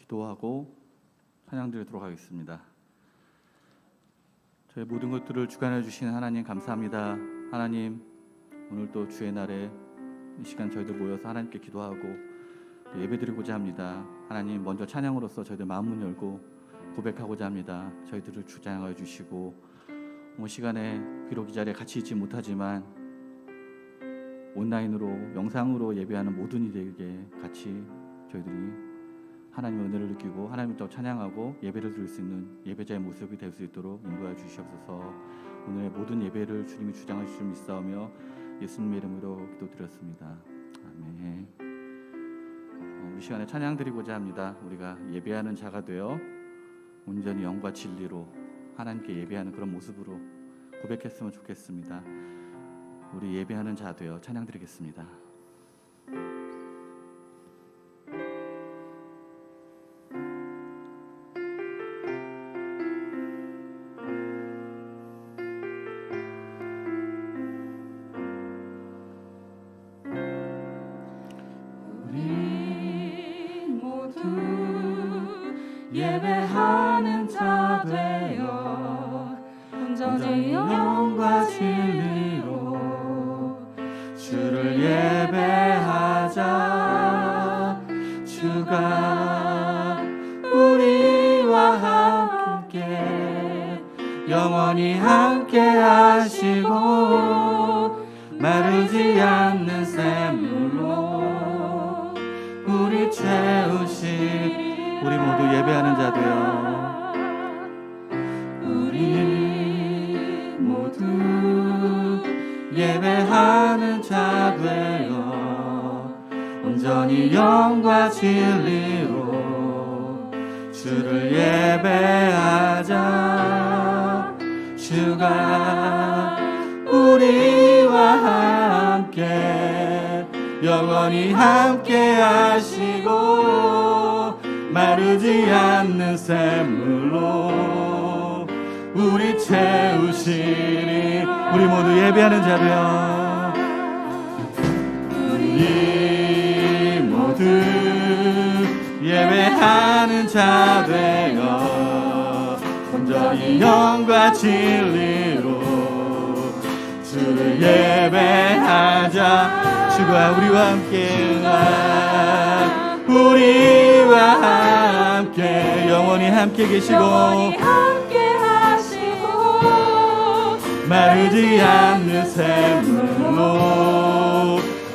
기도하고 찬양 드리도록 하겠습니다. 저희 모든 것들을 주관해 주시는 하나님 감사합니다. 하나님, 오늘 또 주의 날에 이 시간 저희들 모여서 하나님께 기도하고 예배드리고자 합니다. 하나님, 먼저 찬양으로서 저희들 마음문 열고 고백하고자 합니다. 저희들을 주장하여 주시고, 오늘 시간에 비록 이 자리에 같이 있지 못하지만 온라인으로 영상으로 예배하는 모든 이들에게 같이 저희들이 하나님의 은혜를 느끼고 하나님을 더 찬양하고 예배를 드릴 수 있는 예배자의 모습이 될 수 있도록 인도하여 주시옵소서. 오늘의 모든 예배를 주님이 주장하실 줄 믿사오며 예수님의 이름으로 기도드렸습니다. 아멘. 이 시간에 찬양 드리고자 합니다. 우리가 예배하는 자가 되어 온전히 영과 진리로 하나님께 예배하는 그런 모습으로 고백했으면 좋겠습니다. 우리 예배하는 자 되어 찬양 드리겠습니다. 예배하는 자 되어 온전히 영과 진리로 주를 예배하자. 주가 우리와 함께 영원히 함께 하시고 마르지 않는 샘물로 우리 채우시. 우리 모두 예배하는 자 되어 우리 모두 예배하는 자 되어 온전히 영과 진리로 주를 예배하자. 주가 우리와 함께 영원히 함께 하시고 마르지 않는 샘물로 우리 채우시니. 우리 모두 예배하는 자 되어 우리 모두 예배하는 자 되어 온전히 영과 진리로 주를 예배하자. 주가 우리와 함께 우리와 함께 영원히 함께 계시고 영원히 함께 하시고 마르지 않는 샘물로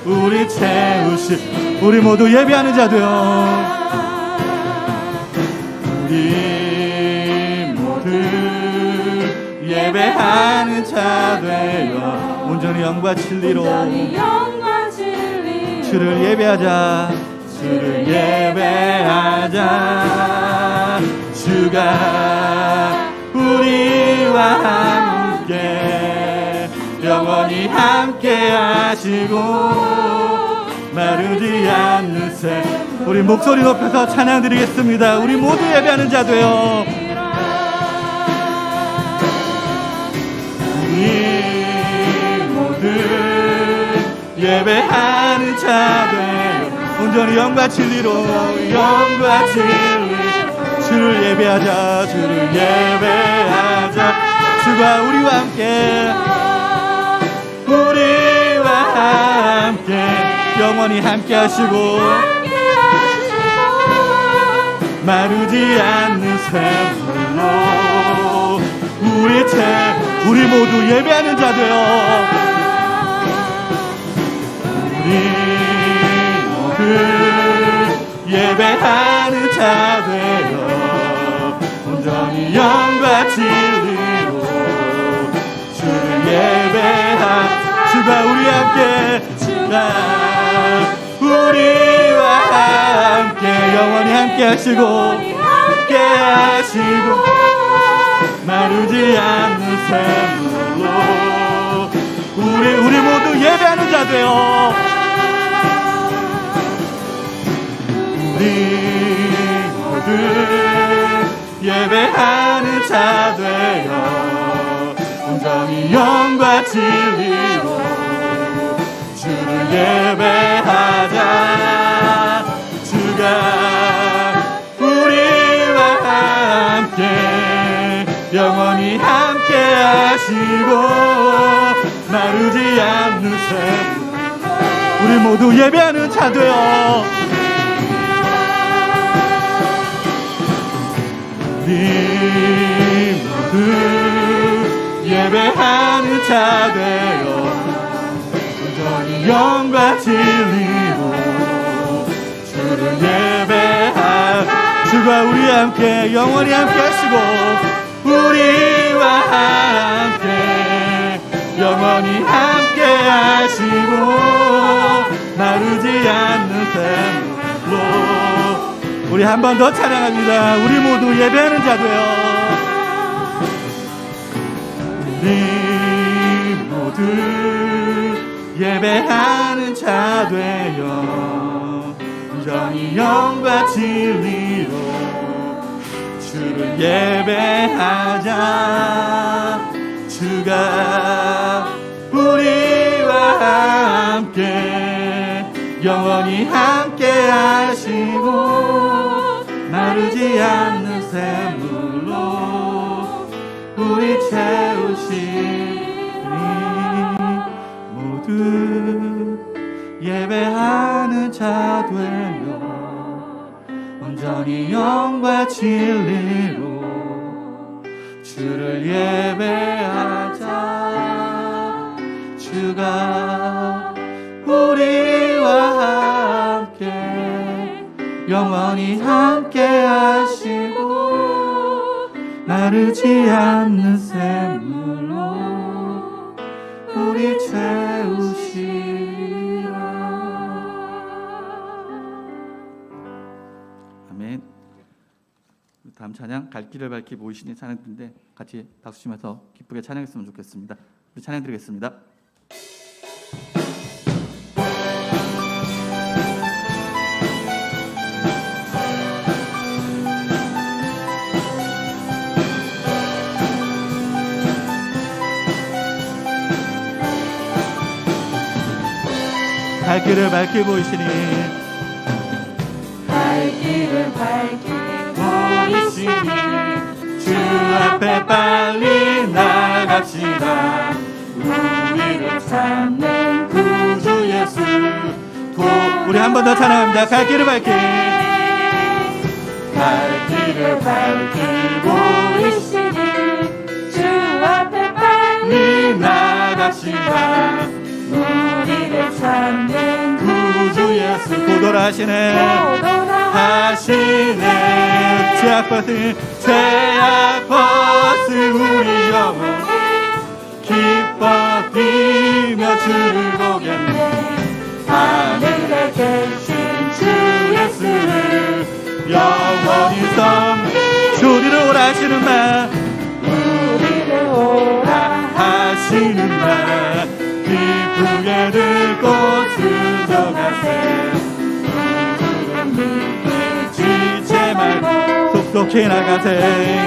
우리 채우시. 우리 모두 예배하는 자 되어 우리 모두 예배하는 자 되어 온전히 영과 진리로 온전히 영과 진리로 주를 예배하자. 주를 예배하자. 주가 우리와 함께 영원히 함께 하시고 마르지 않는 샘. 우리 목소리 높여서 찬양 드리겠습니다. 우리 모두 예배하는 자 되어 우리 모두 예배하는 자 되어 온전히 영과 진리로 영과 진리 주를 예배하자. 주를 예배하자. 주가 우리와 함께 영원히 함께 하시고 마르지 않는 샘물로 우리 모두 예배하는 자 되어 우리 모두 예배하는 자 되어 온전히 영과 진리로 주를 예배하. 주가 우리와 함께 우리와 함께 영원히 함께 하시고 마르지 않는 샘물로 우리 모두 예배하는 자 되어 우리 모두 예배하는 자 되어 온전히 영과 진리로 주를 예배하자. 주가 우리 하시고 마르지 않는 샘. 우리 모두 예배하는 자 되어 우리 모두 예배하는 자 되어 온전히 영과 진리로 주를 예배하. 주가 우리와 함께 영원히 함께 하시고 우리와 함께 영원히 함께 하시고 마르지 않는 샘으로. 우리 한 번 더 찬양합니다. 우리 모두 예배하는 자 되어 우리 모두 예배하는 자 되어 온전히 영과 진리로 주를 예배하자. 주가 우리와 함께 영원히 함께 하시고 마르지 않는 샘물로 우리 채우시니 모두 예배하는 자 되어 온전히 영과 진리로 주를 예배하자. 주가 우리와 함께 영원히 함께 하시고 마르지 않는 샘물로 우리 채우시라. 아멘. 다음 찬양 갈 길을 밝히 보이시는 찬양인데 같이 박수 치면서 기쁘게 찬양했으면 좋겠습니다. 우리 찬양 드리겠습니다. 갈 길을 밝히 보이시니 갈 길을 밝히 보이시니 주 앞에 빨리 나갑시다. 우리를 찾는 구주 예수 우리 한 번 더 찬양합니다. 갈 길을 밝히 갈 길을 밝히 보이시니 주 앞에 빨리 나갑시다. 우리를 찾는 구주 예수 고돌하시네 하시네. 죄악 벗은 우리 영혼 기뻐 뛰며 주를 보겠네. 하늘에 계신 주 예수를 영원히 주리를 오라 하시는 말 우리를 오라 하시는 말 기쁘게 듣고 순종하세. 지체 말고 속속히 나가세.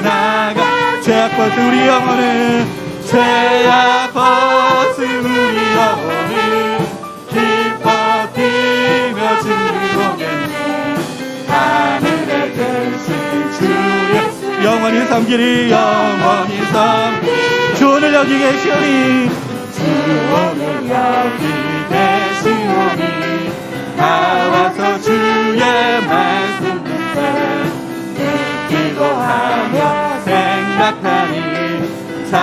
나가 죄악 벗은 우리 영혼은 죄악 벗은 우리 영혼은 기뻐 뛰며 주를 보겠네. 하늘에 계신 주 예수 영원히 섬기리 영원히 주를 여기 계시오니 오늘 여기 계시오니 나와서 주의 말씀 듣기도 하며 생각하니 참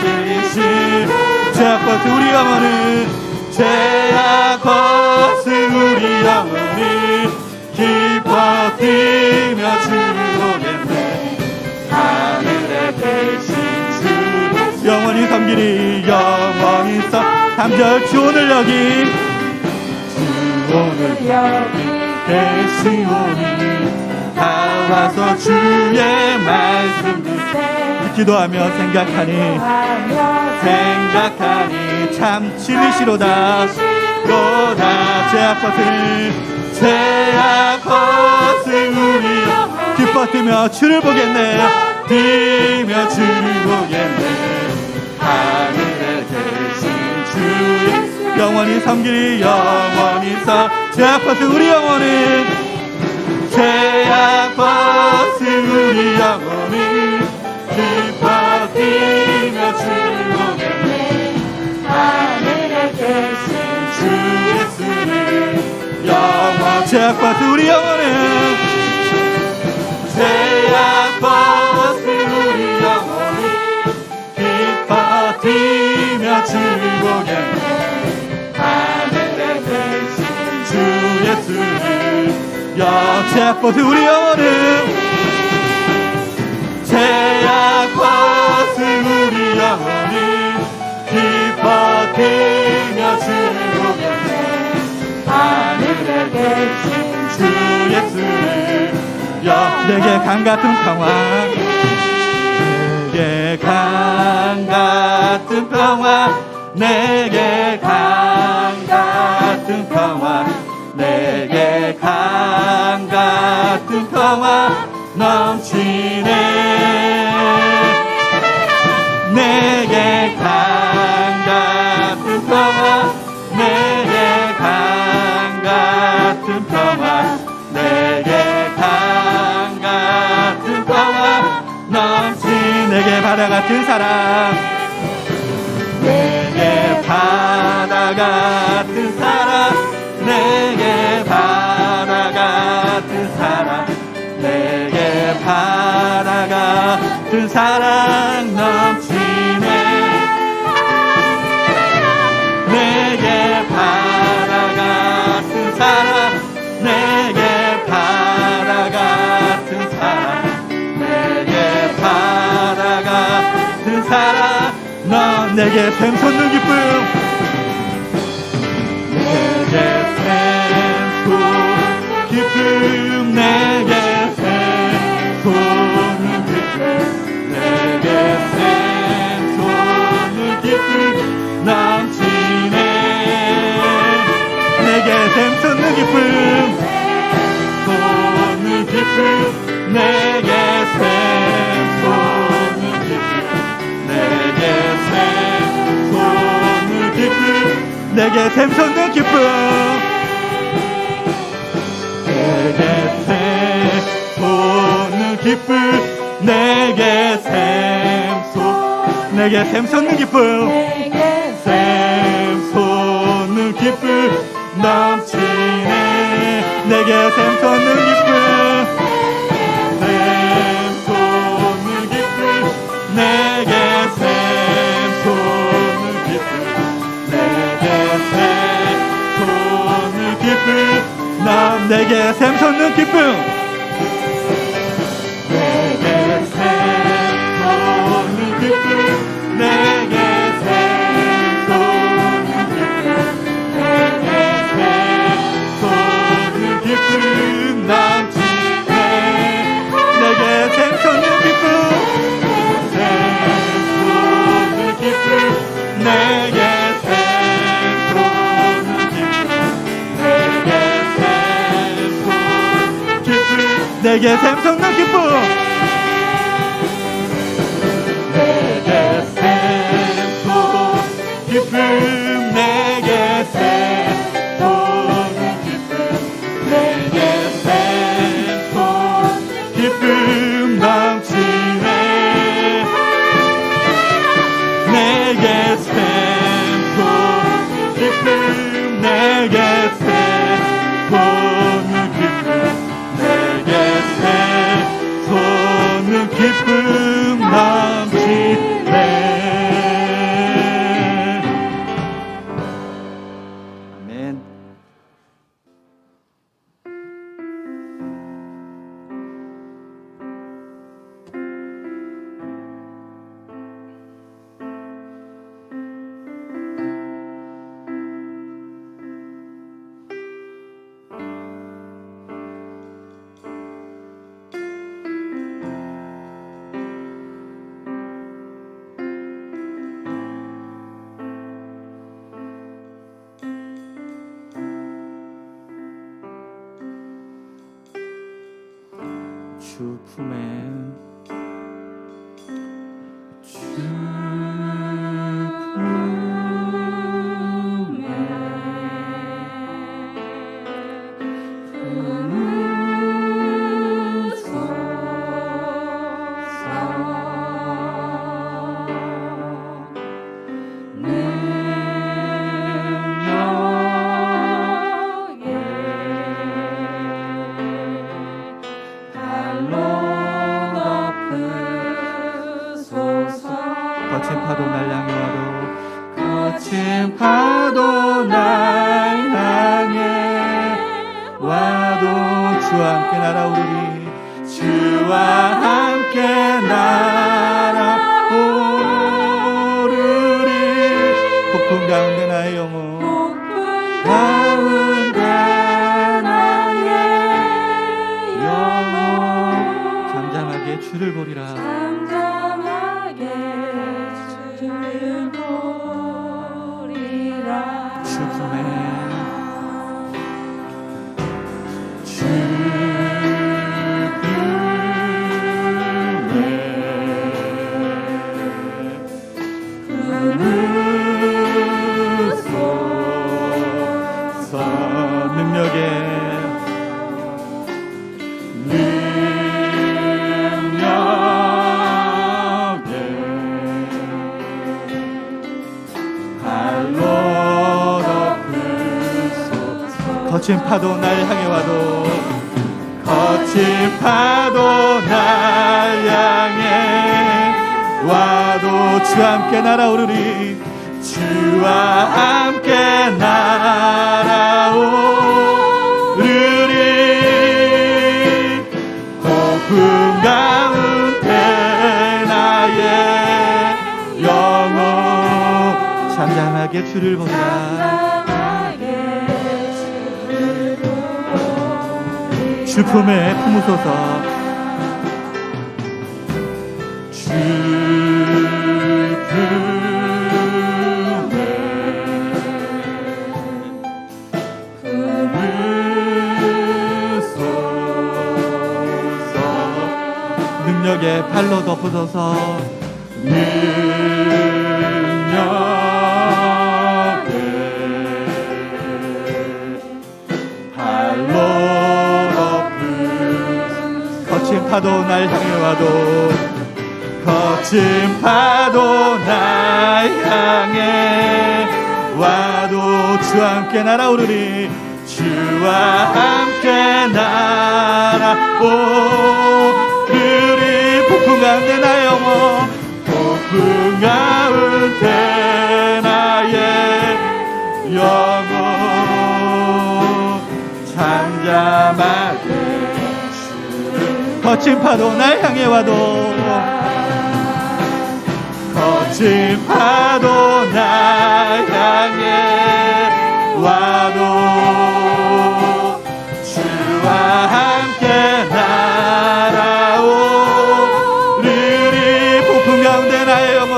들리신 죄악 벗은 우리 영혼은 죄악 벗은 우리 영혼이 기뻐 뛰며 주를 보겠네. 하늘에 계신 주 영원히 섬기리 영원히 3절 주 오늘 여기 계시오니 다 와서 주의 말씀 기도하며 생각하니 참 진리시로다 죄악 벗은 우리 기뻐 뛰며 주를 보겠네. 뛰며 주를 보겠네. 하늘에 계신 주 영원히 섬기리 영원히 죄악 벗은 우리 영혼은 죄악 벗은 우리 영혼은 기뻐 뛰며 주를 보겠네. 버스 우리 영혼은 제약 버스 우리 영혼이 기뻐 뛰며 즐거게 하늘에 계신 주 예수를 제약 버스 우리 영혼은 제약 버스 우리 영혼이 기뻐 뛰며 즐거게 하늘에 계신 주 예수를 내게 강 같은 평화 내게 강 같은 평화 내게 강 같은 평화 내게 강 같은 평화 넘치네 내게 강 같은 평화 내게 강 같은 평화 내게 강 같은 평화 넘치네 내게 바다 같은 사랑 내게 바다 같은 사랑 내게 바다 같은 사랑 내게 바다 같은 사랑 넘치네 내게 바다 같은 사랑 내게 바다 같은 사랑 내게 바다 같은 사랑 너 내게 샘솟는 기쁨 내게 샘솟는 기쁨 내게 샘솟는 기쁨 내게 샘솟는 기쁨 넘치네 내게 샘솟는 기쁨 솟는 기쁨 내게 샘솟는 기쁨 내게 샘솟는 기쁨 내게 샘솟는 기쁨 내게 샘솟는 기쁨 내게 샘솟는 기쁨 샘솟는 기쁨 넘치네 내게 샘솟는 기쁨 샘솟는 기쁨 내게 샘솟는 기쁨 내게 샘솟는 기쁨 내게 샘솟는 기쁨 내게 샘솟는 기쁨 내게 샘솟는 기쁨 내게 샘솟는 기쁨 넘치네 내게 샘솟는 기쁨 샘솟는 기쁨 내게 샘솟는 기쁨 내게 샘솟는 기쁨 내게 샘솟는 기쁨 내게 샘솟는 기쁨 내게 샘솟는 기쁨 넘치네 내게 샘솟는 기쁨 내게 샘솟는 기쁨 내게 샘솟는 기쁨 넘치네 아멘. 주 품에 거친 파도 날 향해 와도 주와 함께 날아오르리. 주와 함께 날아오르리. 폭풍 가운데 나의 영혼 가운데 나의 영혼 잠잠하게 주를 보리라. 잠잠하게 주를 보리라. 주 품에 거친 파도 날 향해 와도 거친 파도 날 향해 와도 주와 함께 날아오르리. 주와 함께 날아오르리. 폭풍 가운데 나의 영혼 잠잠하게 주를 보라. 주 품에 품으소서. 주 품에 품으소서. 능력의 발로 덮으소서. 거친 파도 날 향해 와도 거친 파도 날 향해 와도 주와 함께 날아오르리. 주와 함께 날아오르리. 폭풍 가운데 나의 영혼 폭풍 가운데 나의 영혼 잠잠하게 거친 파도 날 향해 와도 거친 파도 날 향해 와도 주와 함께 날아오르리. 폭풍 가운데 나의 영혼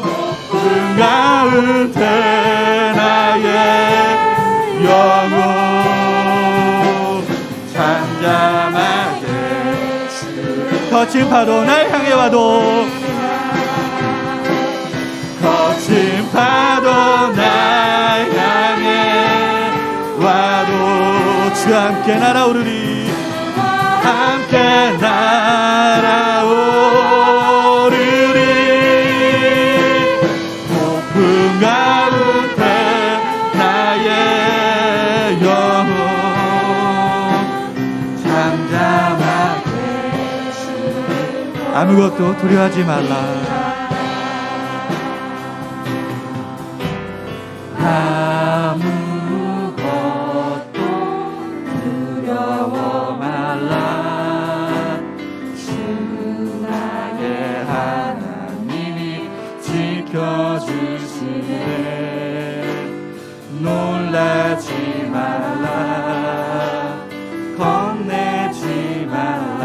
폭풍 가운데 나의 영혼 잠잠하게 거친 파도 날 향해 와도 거친 파도 날 향해 와도 주와 함께 날아오르리. 함께 날아오르리. 폭풍 가운데 나의 영혼 잠잠하게 아무것도 두려워하지 말라. 아무것도 두려워 말라. 주 나의 하나님이 지켜주시네. 놀라지 말라. 겁내지 말라.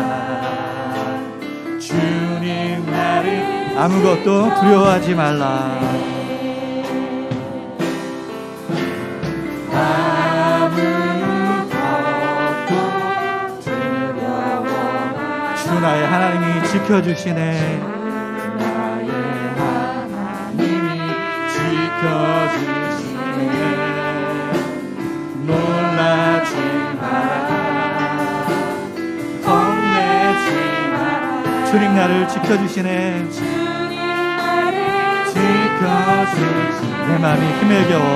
주님 나를 아무것도 두려워하지 말라. 주 나의 하나님이 지켜주시네. 나의 하나님이 지켜주시네. 놀라지 마라. 겁내지 마라. 주님 나를 지켜주시네. 지켜주시네. 내 마음이 힘에 겨워.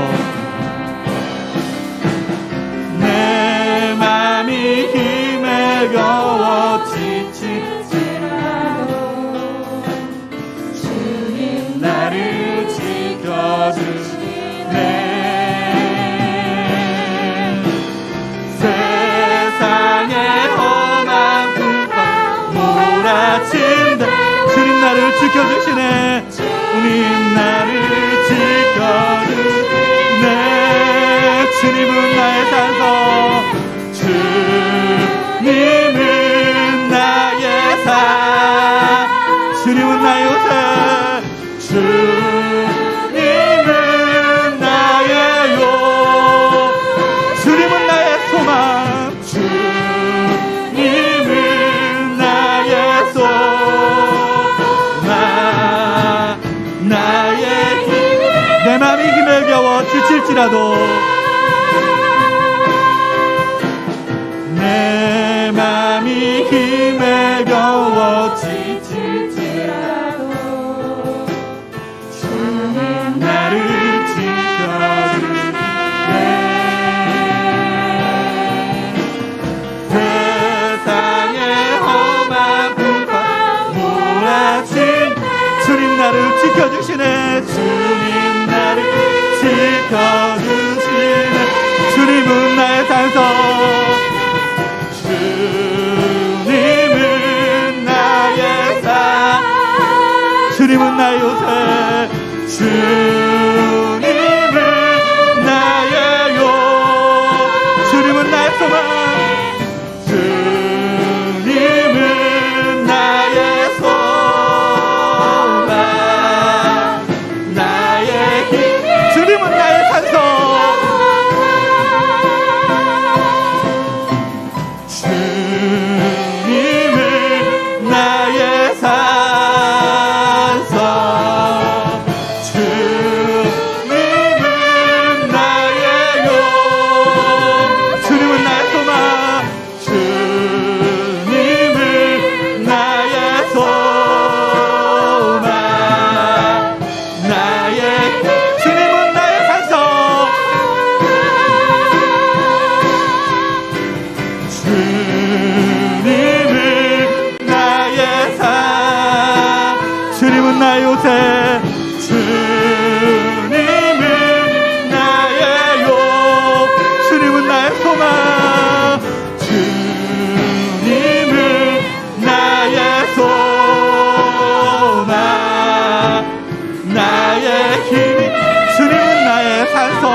내 맘이 힘에 겨워 지치지라도 주님 나를 지켜주시네. 주님은 나의 요새, 주님은 나의 요, 주님은 나의 소망, 주님은 나의 소망, 나의 힘. 내 맘이 힘에 겨워 지칠지라도, 내 맘이 힘에 겨워 지칠지라도 주님 나를 지켜주시네. 세상의 험한 불과 몰아친 주님 나를 지켜주시네. 주님 나를 지켜주시네. 주님은 나의 산성, 주님은 나의 산, 주님은 나의 요새, 주님은 나의 요, 주님은 나의 소망, 주님은 나의 소망, 나의 힘, 주님은 나의 산성, 주님은 나의 산성, 주님은 나의 요, 주님은 나의 소망, 주님은 나의 소망, 나의 힘, 주님은 나의 산성, 주님은 나의 산, 주님은 나의 요새, 주님은 나의 요, 주님은 나의 소망, 주님은 나의 소망, 나의 힘, 주님은 나의 산성,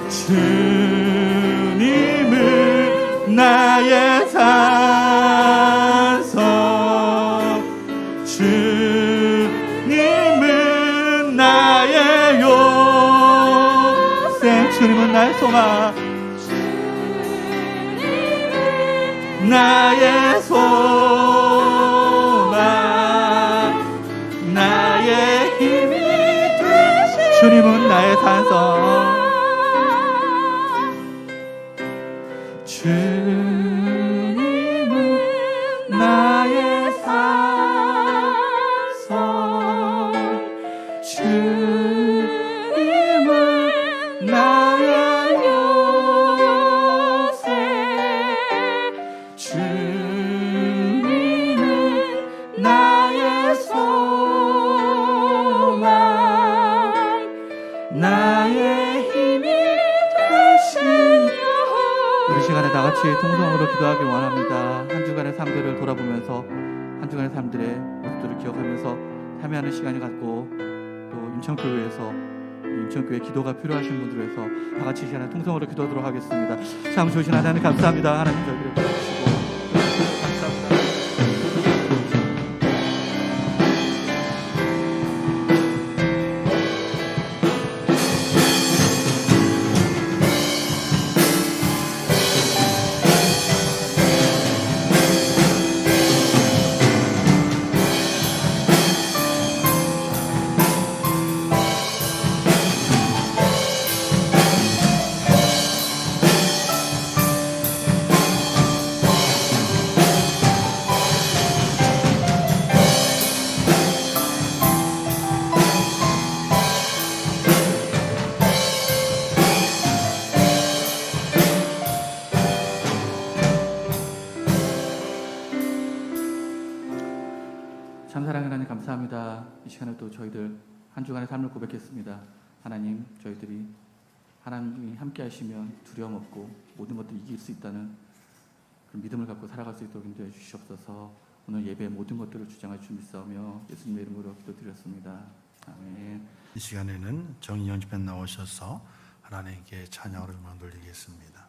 주님은 나의 산성, 주님은 나의 요새, 주님은 나의 소망, 나의 소망, 나의 힘이 되시, 주님은 나의 산성, 주님은 나의 산성, 주님은 나의 요새, 주님은 나의 소망, 나의 힘이 되시며. 우리 시간에 다 같이 통성으로 기도하길 원합니다. 한 주간의 삶들을 돌아보면서 한 주간의 삶들의 모습들을 기억하면서 참여하는 시간을 갖고, 또 인천교회에서 인천교회 기도가 필요하신 분들을 위해서 다 같이 이 시간에 통성으로 기도하도록 하겠습니다. 참 좋으신 하나님 감사합니다. 하나님 저희를 도와주시고 감사합니다. 참사랑하는 하나님 감사합니다. 이 시간에 또 저희들 한 주간의 삶을 고백했습니다. 하나님, 저희들이 하나님이 함께 하시면 두려움 없고 모든 것들 이길 수 있다는 그런 믿음을 갖고 살아갈 수 있도록 인도해 주시옵소서. 오늘 예배의 모든 것들을 주장할 줄 믿사오며 예수님의 이름으로 기도드렸습니다. 아멘. 이 시간에는 정인영 집에 나오셔서 하나님께 찬양으로 음악 돌리겠습니다.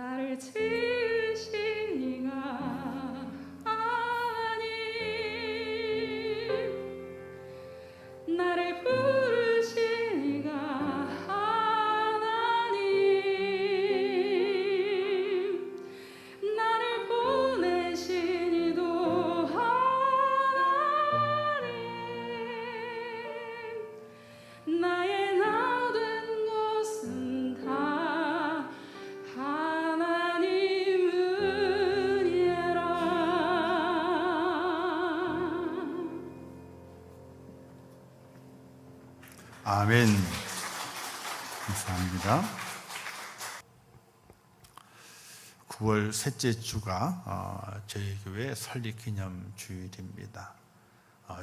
나를 지으신 이가 하나님, 나를 부르신 이가 하나님, 나를 보내신 이도 하나님, 나의 나 된 것은 다 하나님 은혜라. 아멘. 감사합니다. 9월 셋째 주가 저희 교회 설립기념 주일입니다.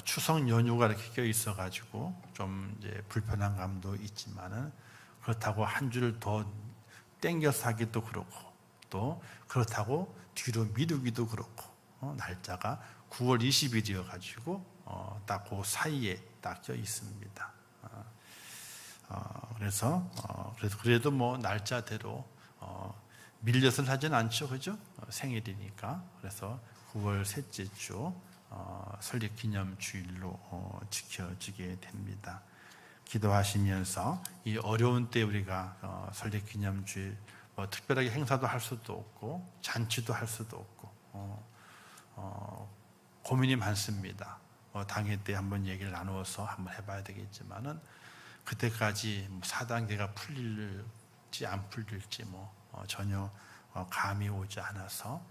추석 연휴가 이렇게 껴 있어가지고 좀 이제 불편한 감도 있지만은 그렇다고 한 주를 더 땡겨서 하기도 그렇고 또 그렇다고 뒤로 미루기도 그렇고 날짜가 9월 20일이어 가지고 딱 그 사이에 딱 껴 있습니다. 그래도 뭐 날짜대로 밀려서 하진 않죠, 그죠? 생일이니까. 그래서 9월 셋째 주 설립 기념 주일로 지켜지게 됩니다. 기도하시면서 이 어려운 때 우리가 설립 기념 주일 뭐 특별하게 행사도 할 수도 없고 잔치도 할 수도 없고 고민이 많습니다. 당회 때 한번 얘기를 나누어서 한번 해봐야 되겠지만은 그때까지 4단계가 풀릴지 안 풀릴지 전혀 감이 오지 않아서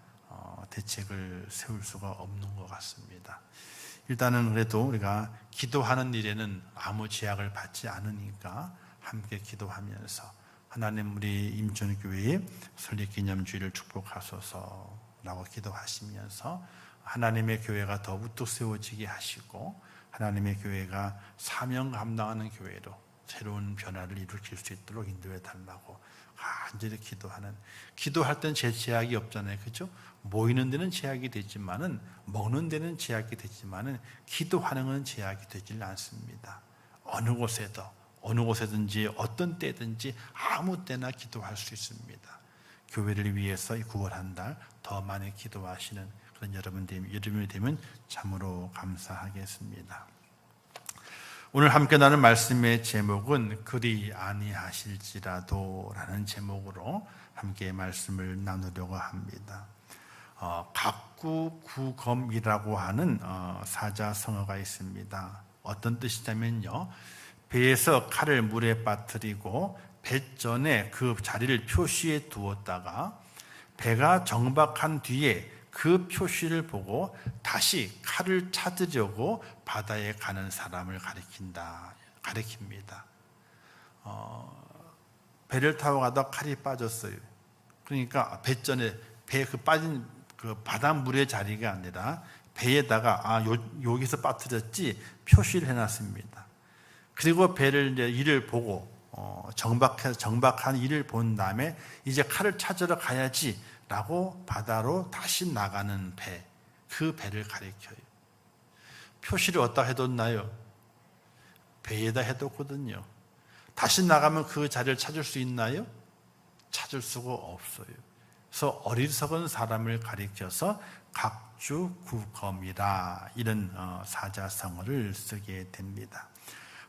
대책을 세울 수가 없는 것 같습니다. 일단은 그래도 우리가 기도하는 일에는 아무 제약을 받지 않으니까 함께 기도하면서 하나님 우리 임천교회의 설립기념주일을 축복하소서라고 기도하시면서 하나님의 교회가 더 우뚝 세워지게 하시고 하나님의 교회가 사명 감당하는 교회로 새로운 변화를 일으킬 수 있도록 인도해 달라고 간절히 기도할 땐 제약이 없잖아요, 그렇죠? 모이는 데는 제약이 되지만은 먹는 데는 제약이 되지만은 기도하는 건 제약이 되질 않습니다. 어느 곳에든지 어떤 때든지 아무 때나 기도할 수 있습니다. 교회를 위해서 이 9월 한 달 더 많이 기도하시는 그런 여러분이 되면 참으로 감사하겠습니다. 오늘 함께 나눌 말씀의 제목은 그리 아니하실지라도 라는 제목으로 함께 말씀을 나누려고 합니다. 각구구검이라고 하는 사자성어가 있습니다. 어떤 뜻이냐면요, 배에서 칼을 물에 빠뜨리고 배전에 그 자리를 표시해 두었다가 배가 정박한 뒤에 그 표시를 보고 다시 칼을 찾으려고 바다에 가는 사람을 가리킵니다. 배를 타고 가다 칼이 빠졌어요. 그러니까 배전에 빠진 그 바닷물의 자리가 아니라 배에다가 여기서 빠뜨렸지 표시를 해놨습니다. 그리고 이를 보고 정박한 이를 본 다음에 이제 칼을 찾으러 가야지라고 바다로 다시 나가는 배, 그 배를 가리켜요. 표시를 어디다 해뒀나요? 배에다 해뒀거든요. 다시 나가면 그 자리를 찾을 수 있나요? 찾을 수가 없어요. 그래서 어리석은 사람을 가리켜서 각주구검이라 이런 사자성어를 쓰게 됩니다.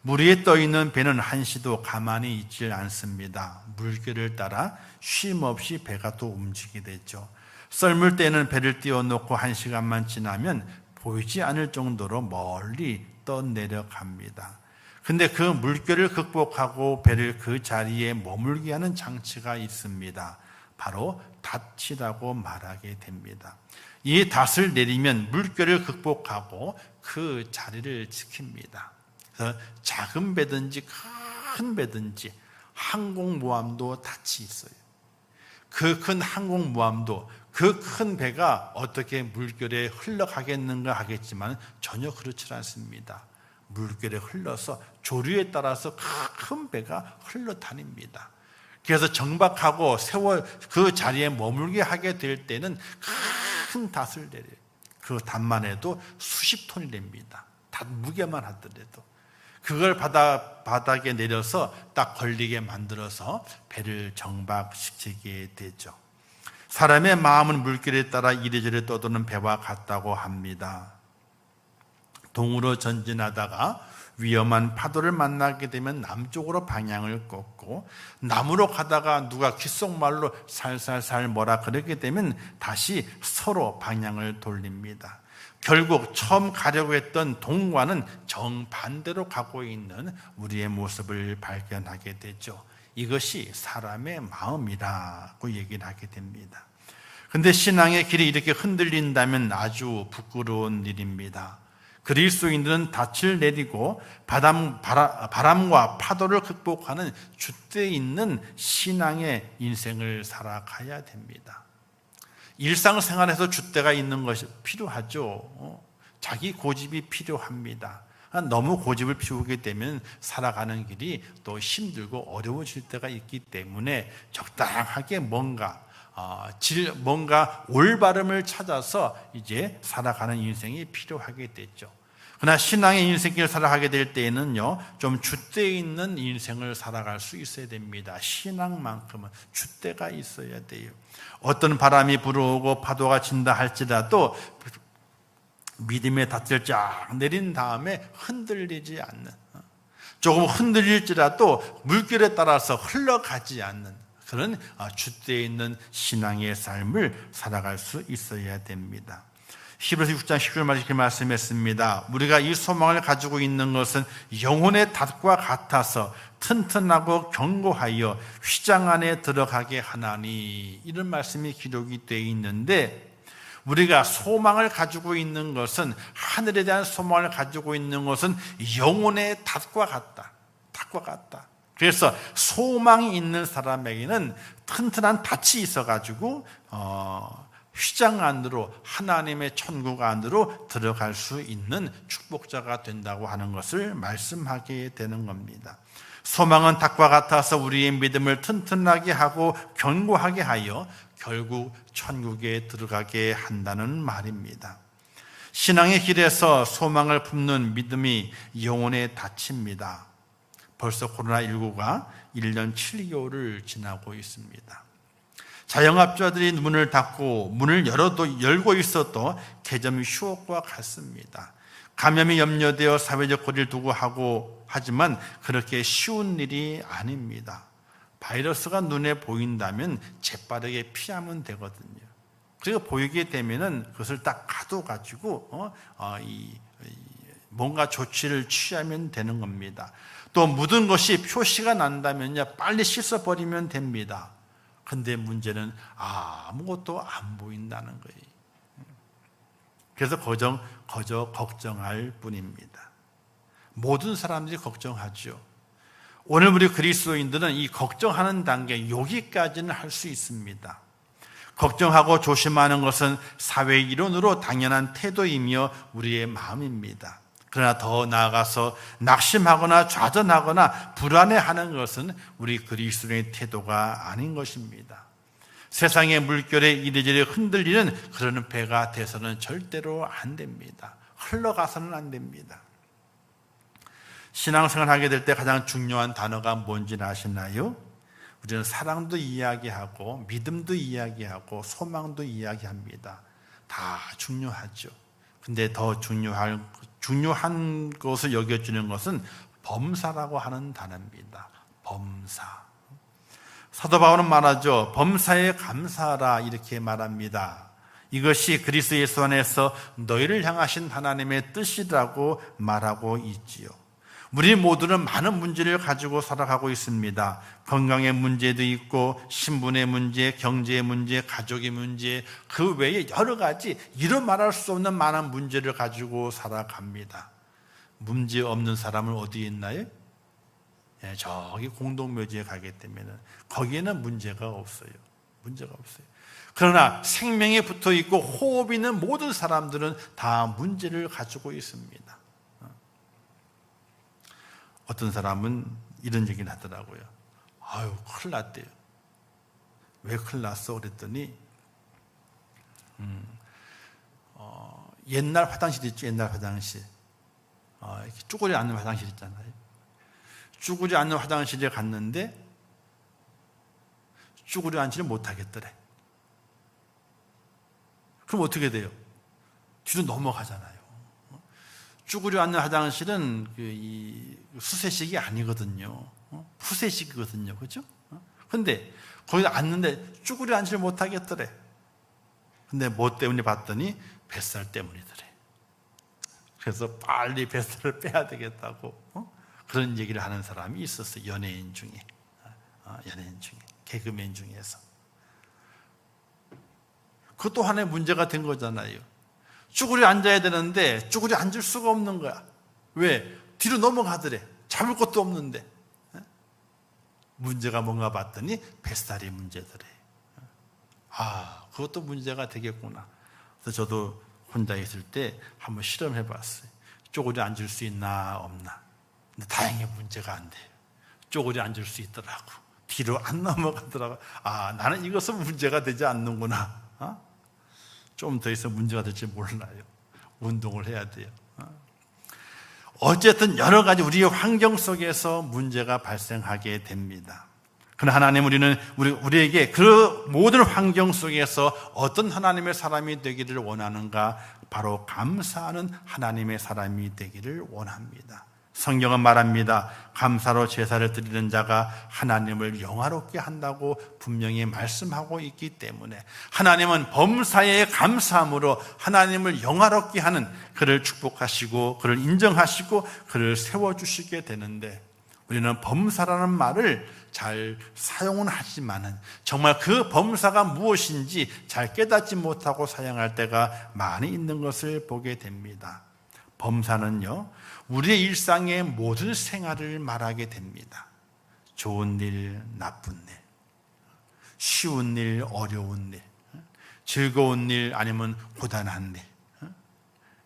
물 위에 떠있는 배는 한시도 가만히 있질 않습니다. 물결을 따라 쉼없이 배가 또 움직이게 되죠. 썰물 때는 배를 띄워놓고 1시간만 지나면 보이지 않을 정도로 멀리 떠내려갑니다. 근데 그 물결을 극복하고 배를 그 자리에 머물게 하는 장치가 있습니다. 바로 닷이라고 말하게 됩니다. 이 닷을 내리면 물결을 극복하고 그 자리를 지킵니다. 그래서 작은 배든지 큰 배든지 항공모함도 닷이 있어요. 그 큰 항공모함도 그 큰 배가 어떻게 물결에 흘러가겠는가 하겠지만 전혀 그렇지 않습니다. 물결에 흘러서 조류에 따라서 큰 배가 흘러다닙니다. 그래서 정박하고 그 자리에 머물게 하게 될 때는 큰 닷을 내려요. 그 닷만 해도 수십 톤이 됩니다. 닷 무게만 하더라도. 그걸 바닥에 내려서 딱 걸리게 만들어서 배를 정박시키게 되죠. 사람의 마음은 물결에 따라 이리저리 떠도는 배와 같다고 합니다. 동으로 전진하다가 위험한 파도를 만나게 되면 남쪽으로 방향을 꺾고, 남으로 가다가 누가 귓속말로 살살살 뭐라 그러게 되면 다시 서로 방향을 돌립니다. 결국 처음 가려고 했던 동과는 정반대로 가고 있는 우리의 모습을 발견하게 되죠. 이것이 사람의 마음이라고 얘기를 하게 됩니다. 근데 신앙의 길이 이렇게 흔들린다면 아주 부끄러운 일입니다. 그리스도인들은 닻을 내리고 바람과 파도를 극복하는 줏대 있는 신앙의 인생을 살아가야 됩니다. 일상생활에서 줏대가 있는 것이 필요하죠. 자기 고집이 필요합니다. 너무 고집을 피우게 되면 살아가는 길이 또 힘들고 어려워질 때가 있기 때문에 적당하게 뭔가 올바름을 찾아서 이제 살아가는 인생이 필요하게 됐죠. 그러나 신앙의 인생길을 살아가게 될 때에는요, 좀 줏대 있는 인생을 살아갈 수 있어야 됩니다. 신앙만큼은 줏대가 있어야 돼요. 어떤 바람이 불어오고 파도가 친다 할지라도 믿음의 닻을 쫙 내린 다음에 흔들리지 않는, 조금 흔들릴지라도 물결에 따라서 흘러가지 않는 그런 줏대에 있는 신앙의 삶을 살아갈 수 있어야 됩니다. 히브리서 6장 10절 이렇게 말씀했습니다. 우리가 이 소망을 가지고 있는 것은 영혼의 닷과 같아서 튼튼하고 견고하여 휘장 안에 들어가게 하나니, 이런 말씀이 기록이 되어 있는데, 우리가 소망을 가지고 있는 것은, 하늘에 대한 소망을 가지고 있는 것은 영혼의 닷과 같다. 닷과 같다. 그래서 소망이 있는 사람에게는 튼튼한 닻이 있어가지고 휘장 안으로, 하나님의 천국 안으로 들어갈 수 있는 축복자가 된다고 하는 것을 말씀하게 되는 겁니다. 소망은 닭과 같아서 우리의 믿음을 튼튼하게 하고 견고하게 하여 결국 천국에 들어가게 한다는 말입니다. 신앙의 길에서 소망을 품는 믿음이 영혼의 닻입니다. 벌써 코로나19가 1년 7개월을 지나고 있습니다. 자영업자들이 문을 닫고 문을 열고 있어도 개점 휴업과 같습니다. 감염이 염려되어 사회적 거리를 두고 하지만 그렇게 쉬운 일이 아닙니다. 바이러스가 눈에 보인다면 재빠르게 피하면 되거든요. 그리고 보이게 되면은 그것을 딱 가둬가지고 뭔가 조치를 취하면 되는 겁니다. 또 묻은 것이 표시가 난다면요, 빨리 씻어버리면 됩니다. 근데 문제는 아무것도 안 보인다는 거예요. 그래서 거저 걱정할 뿐입니다. 모든 사람들이 걱정하죠. 오늘 우리 그리스도인들은 이 걱정하는 단계, 여기까지는 할 수 있습니다. 걱정하고 조심하는 것은 사회의 일원으로 당연한 태도이며 우리의 마음입니다. 그러나 더 나아가서 낙심하거나 좌절하거나 불안해하는 것은 우리 그리스도인의 태도가 아닌 것입니다. 세상의 물결에 이리저리 흔들리는 그런 배가 돼서는 절대로 안 됩니다. 흘러가서는 안 됩니다. 신앙생활 하게 될 때 가장 중요한 단어가 뭔지 아시나요? 우리는 사랑도 이야기하고 믿음도 이야기하고 소망도 이야기합니다. 다 중요하죠. 근데 더 중요한 것을 여겨주는 것은 범사라고 하는 단어입니다. 범사. 사도 바울은 말하죠. 범사에 감사하라, 이렇게 말합니다. 이것이 그리스도 예수 안에서 너희를 향하신 하나님의 뜻이라고 말하고 있지요. 우리 모두는 많은 문제를 가지고 살아가고 있습니다. 건강의 문제도 있고, 신분의 문제, 경제의 문제, 가족의 문제, 그 외에 여러 가지 이루 말할 수 없는 많은 문제를 가지고 살아갑니다. 문제 없는 사람은 어디에 있나요? 저기 공동묘지에 가게 되면 거기에는 문제가 없어요. 문제가 없어요. 그러나 생명에 붙어 있고 호흡이 있는 모든 사람들은 다 문제를 가지고 있습니다. 어떤 사람은 이런 얘기를 하더라고요. 아유, 큰일 났대요. 왜 큰일 났어? 그랬더니 옛날 화장실 있죠. 옛날 화장실. 이렇게 쭈그려 앉는 화장실 있잖아요. 쭈그려 앉는 화장실에 갔는데 쭈그려 앉지를 못하겠더래. 그럼 어떻게 돼요? 뒤로 넘어가잖아요. 쭈그려 앉는 화장실은 이 수세식이 아니거든요. 푸세식이거든요. 그죠? 근데 거기다 앉는데 쭈그려 앉지를 못하겠더래. 근데 뭐 때문에 봤더니 뱃살 때문이더래. 그래서 빨리 뱃살을 빼야 되겠다고 그런 얘기를 하는 사람이 있었어요. 연예인 중에. 개그맨 중에서. 그것도 하나의 문제가 된 거잖아요. 쭈그려 앉아야 되는데 쭈그려 앉을 수가 없는 거야. 왜? 뒤로 넘어가더래. 잡을 것도 없는데. 문제가 뭔가 봤더니 뱃살이 문제더래. 그것도 문제가 되겠구나. 그래서 저도 혼자 있을 때 한번 실험해 봤어요. 쪼그려 앉을 수 있나 없나. 근데 다행히 문제가 안 돼요. 쪼그려 앉을 수 있더라고. 뒤로 안 넘어가더라고. 나는 이것은 문제가 되지 않는구나. 좀 더 있으면 문제가 될지 몰라요. 운동을 해야 돼요. 어쨌든 여러 가지 우리의 환경 속에서 문제가 발생하게 됩니다. 그러나 하나님은 우리에게 그 모든 환경 속에서 어떤 하나님의 사람이 되기를 원하는가? 바로 감사하는 하나님의 사람이 되기를 원합니다. 성경은 말합니다. 감사로 제사를 드리는 자가 하나님을 영화롭게 한다고 분명히 말씀하고 있기 때문에 하나님은 범사에 감사함으로 하나님을 영화롭게 하는 그를 축복하시고 그를 인정하시고 그를 세워주시게 되는데 우리는 범사라는 말을 잘 사용은 하지만은 정말 그 범사가 무엇인지 잘 깨닫지 못하고 사용할 때가 많이 있는 것을 보게 됩니다. 범사는요, 우리의 일상의 모든 생활을 말하게 됩니다. 좋은 일, 나쁜 일, 쉬운 일, 어려운 일, 즐거운 일 아니면 고단한 일,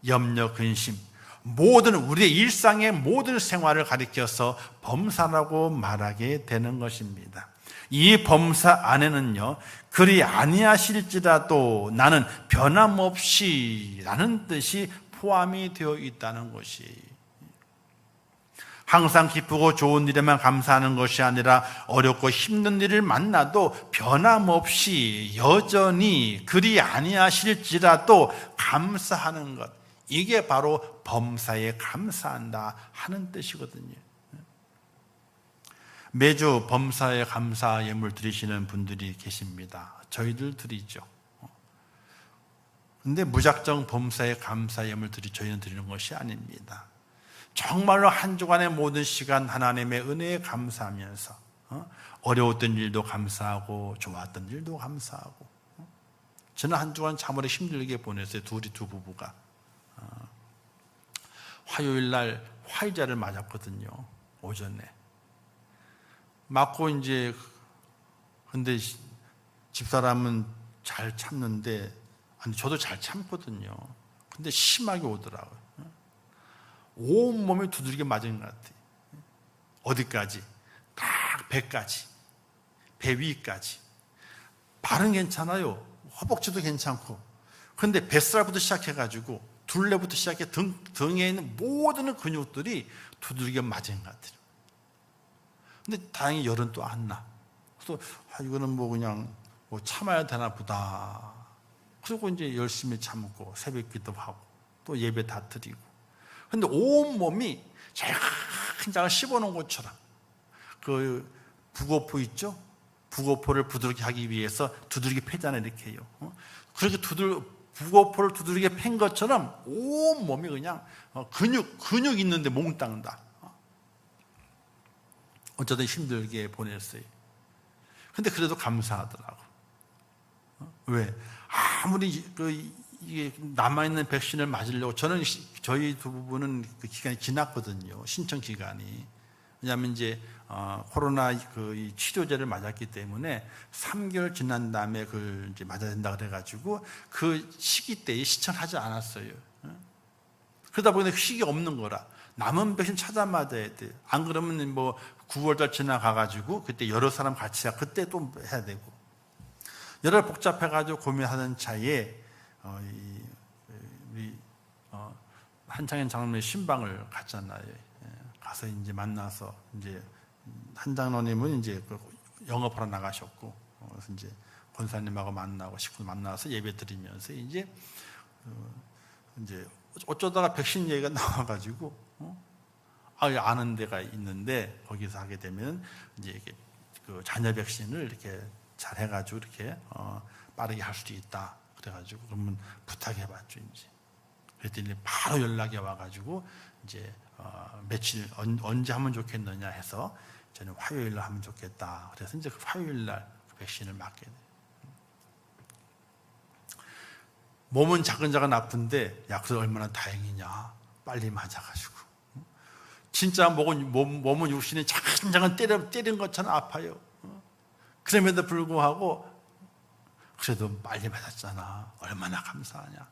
염려, 근심, 모든 우리의 일상의 모든 생활을 가리켜서 범사라고 말하게 되는 것입니다. 이 범사 안에는요, 그리 아니하실지라도 나는 변함없이 라는 뜻이 포함이 되어 있다는 것이, 항상 기쁘고 좋은 일에만 감사하는 것이 아니라 어렵고 힘든 일을 만나도 변함없이 여전히 그리 아니하실지라도 감사하는 것, 이게 바로 범사에 감사한다 하는 뜻이거든요. 매주 범사에 감사 예물 드리시는 분들이 계십니다. 저희들 드리죠. 근데 무작정 범사에 감사 예물 저희는 드리는 것이 아닙니다. 정말로 한 주간의 모든 시간 하나님의 은혜에 감사하면서 어려웠던 일도 감사하고 좋았던 일도 감사하고, 저는 한 주간 참으로 힘들게 보냈어요. 두 부부가 화요일 날 화이자를 맞았거든요. 오전에 맞고 이제, 근데 집사람은 잘 참는데, 아니 저도 잘 참거든요. 근데 심하게 오더라고요. 온몸에 두들겨 맞은 것 같아요. 어디까지? 딱 배까지, 배 위까지. 발은 괜찮아요. 허벅지도 괜찮고. 근데 뱃살부터 시작해가지고 둘레부터 시작해 등에 있는 모든 근육들이 두들겨 맞은 것 같아요. 근데 다행히 열은 또 안 나. 그래서 이거는 뭐 그냥 뭐 참아야 되나 보다. 그리고 이제 열심히 참고 새벽기도 하고 또 예배 다 드리고. 근데 온몸이 큰 장을 씹어놓은 것처럼, 그 북어포 있죠? 북어포를 부드럽게 하기 위해서 두들겨 패잖아요. 이렇게 해요. 그렇게 북어포를 두들겨 팬 것처럼 온몸이 그냥 근육 있는데 몽땅 다. 어쩌든 힘들게 보냈어요. 근데 그래도 감사하더라고. 왜? 아무리 이게 남아있는 백신을 맞으려고, 저희 두 부부는 그 기간이 지났거든요. 신청 기간이. 왜냐하면 이제 코로나 이 치료제를 맞았기 때문에 3개월 지난 다음에 그걸 이제 맞아야 된다 그래가지고 그 시기 때에 신청하지 않았어요. 그러다 보니까 시기가 없는 거라 남은 백신 찾아 맞아야 돼. 안 그러면 뭐 9월달 지나가가지고 그때 여러 사람 같이 그때 또 해야 되고, 여러 복잡해가지고 고민하는 차에 우리 한창현 장로님의 신방을 갔잖아요. 가서 이제 만나서, 이제 한 장로님은 이제 영업하러 나가셨고, 그래서 이제 권사님하고 만나고 식구 만나서 예배 드리면서 이제 어쩌다가 백신 얘기가 나와가지고 아는 데가 있는데 거기서 하게 되면 이제 이렇게 그 자녀 백신을 이렇게 잘 해가지고 이렇게 빠르게 할 수도 있다. 그래가지고 그러면 부탁해봤죠 이제. 그랬더니 바로 연락이 와가지고 이제 며칠 언제 하면 좋겠느냐 해서 저는 화요일 날 하면 좋겠다. 그래서 이제 그 화요일 날 그 백신을 맞게 돼요. 몸은 자근자근 아픈데 약속 얼마나 다행이냐. 빨리 맞아가지고. 진짜 몸은 육신이 자근자근 때린 것처럼 아파요. 그럼에도 불구하고 그래도 빨리 맞았잖아. 얼마나 감사하냐.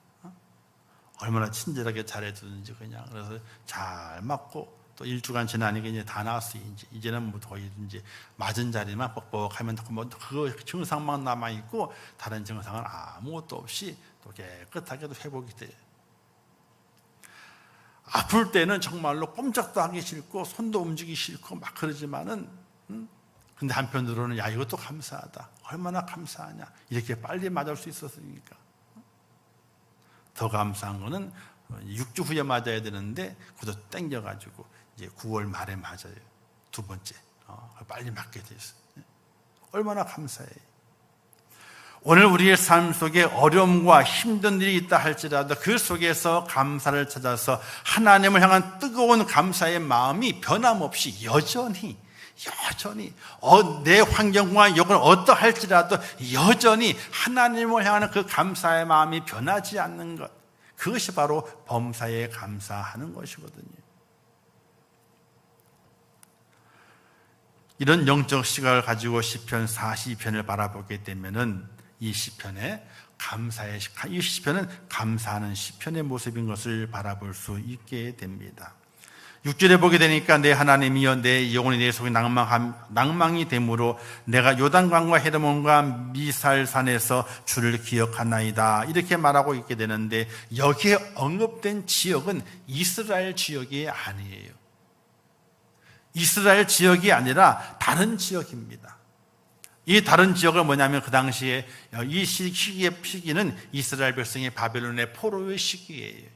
얼마나 친절하게 잘해주는지 그냥. 그래서 잘 맞고 또 일주간 지나니까 이제 다 나았어요. 이제는 뭐 거의 이제 맞은 자리만 뻑뻑하면 뭐 그 증상만 남아 있고 다른 증상은 아무것도 없이 또 깨끗하게도 회복이 돼요. 아플 때는 정말로 꼼짝도 하기 싫고 손도 움직이기 싫고 막 그러지만은 근데 한편으로는 야 이것도 감사하다. 얼마나 감사하냐. 이렇게 빨리 맞을 수 있었으니까. 더 감사한 거는 6주 후에 맞아야 되는데 그것도 땡겨가지고 이제 9월 말에 맞아요. 두 번째. 빨리 맞게 됐어요. 얼마나 감사해요. 오늘 우리의 삶 속에 어려움과 힘든 일이 있다 할지라도 그 속에서 감사를 찾아서 하나님을 향한 뜨거운 감사의 마음이 변함없이 여전히 내 환경과 여건 어떠할지라도 여전히 하나님을 향하는 그 감사의 마음이 변하지 않는 것, 그것이 바로 범사에 감사하는 것이거든요. 이런 영적 시각을 가지고 시편 42편을 바라보게 되면은 이 시편에 이 시편은 감사하는 시편의 모습인 것을 바라볼 수 있게 됩니다. 6절에 보게 되니까 내 하나님이여 내 영혼이 내 속에 낭망이 되므로 내가 요단강과 헤르몬과 미살산에서 주를 기억하나이다. 이렇게 말하고 있게 되는데 여기에 언급된 지역은 이스라엘 지역이 아니에요. 이스라엘 지역이 아니라 다른 지역입니다. 이 다른 지역은 뭐냐면 그 당시에 이 시기는 이스라엘 백성의 바벨론의 포로의 시기예요.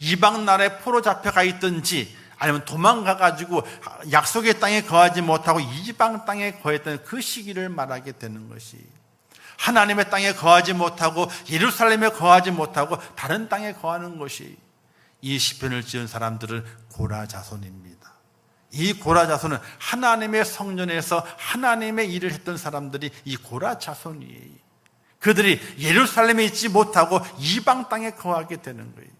이방 나라에 포로 잡혀가 있든지 아니면 도망가가지고 약속의 땅에 거하지 못하고 이방 땅에 거했던 그 시기를 말하게 되는 것이, 하나님의 땅에 거하지 못하고 예루살렘에 거하지 못하고 다른 땅에 거하는 것이 이 시편을 지은 사람들은 고라 자손입니다. 이 고라 자손은 하나님의 성전에서 하나님의 일을 했던 사람들이 이 고라 자손이에요. 그들이 예루살렘에 있지 못하고 이방 땅에 거하게 되는 거예요.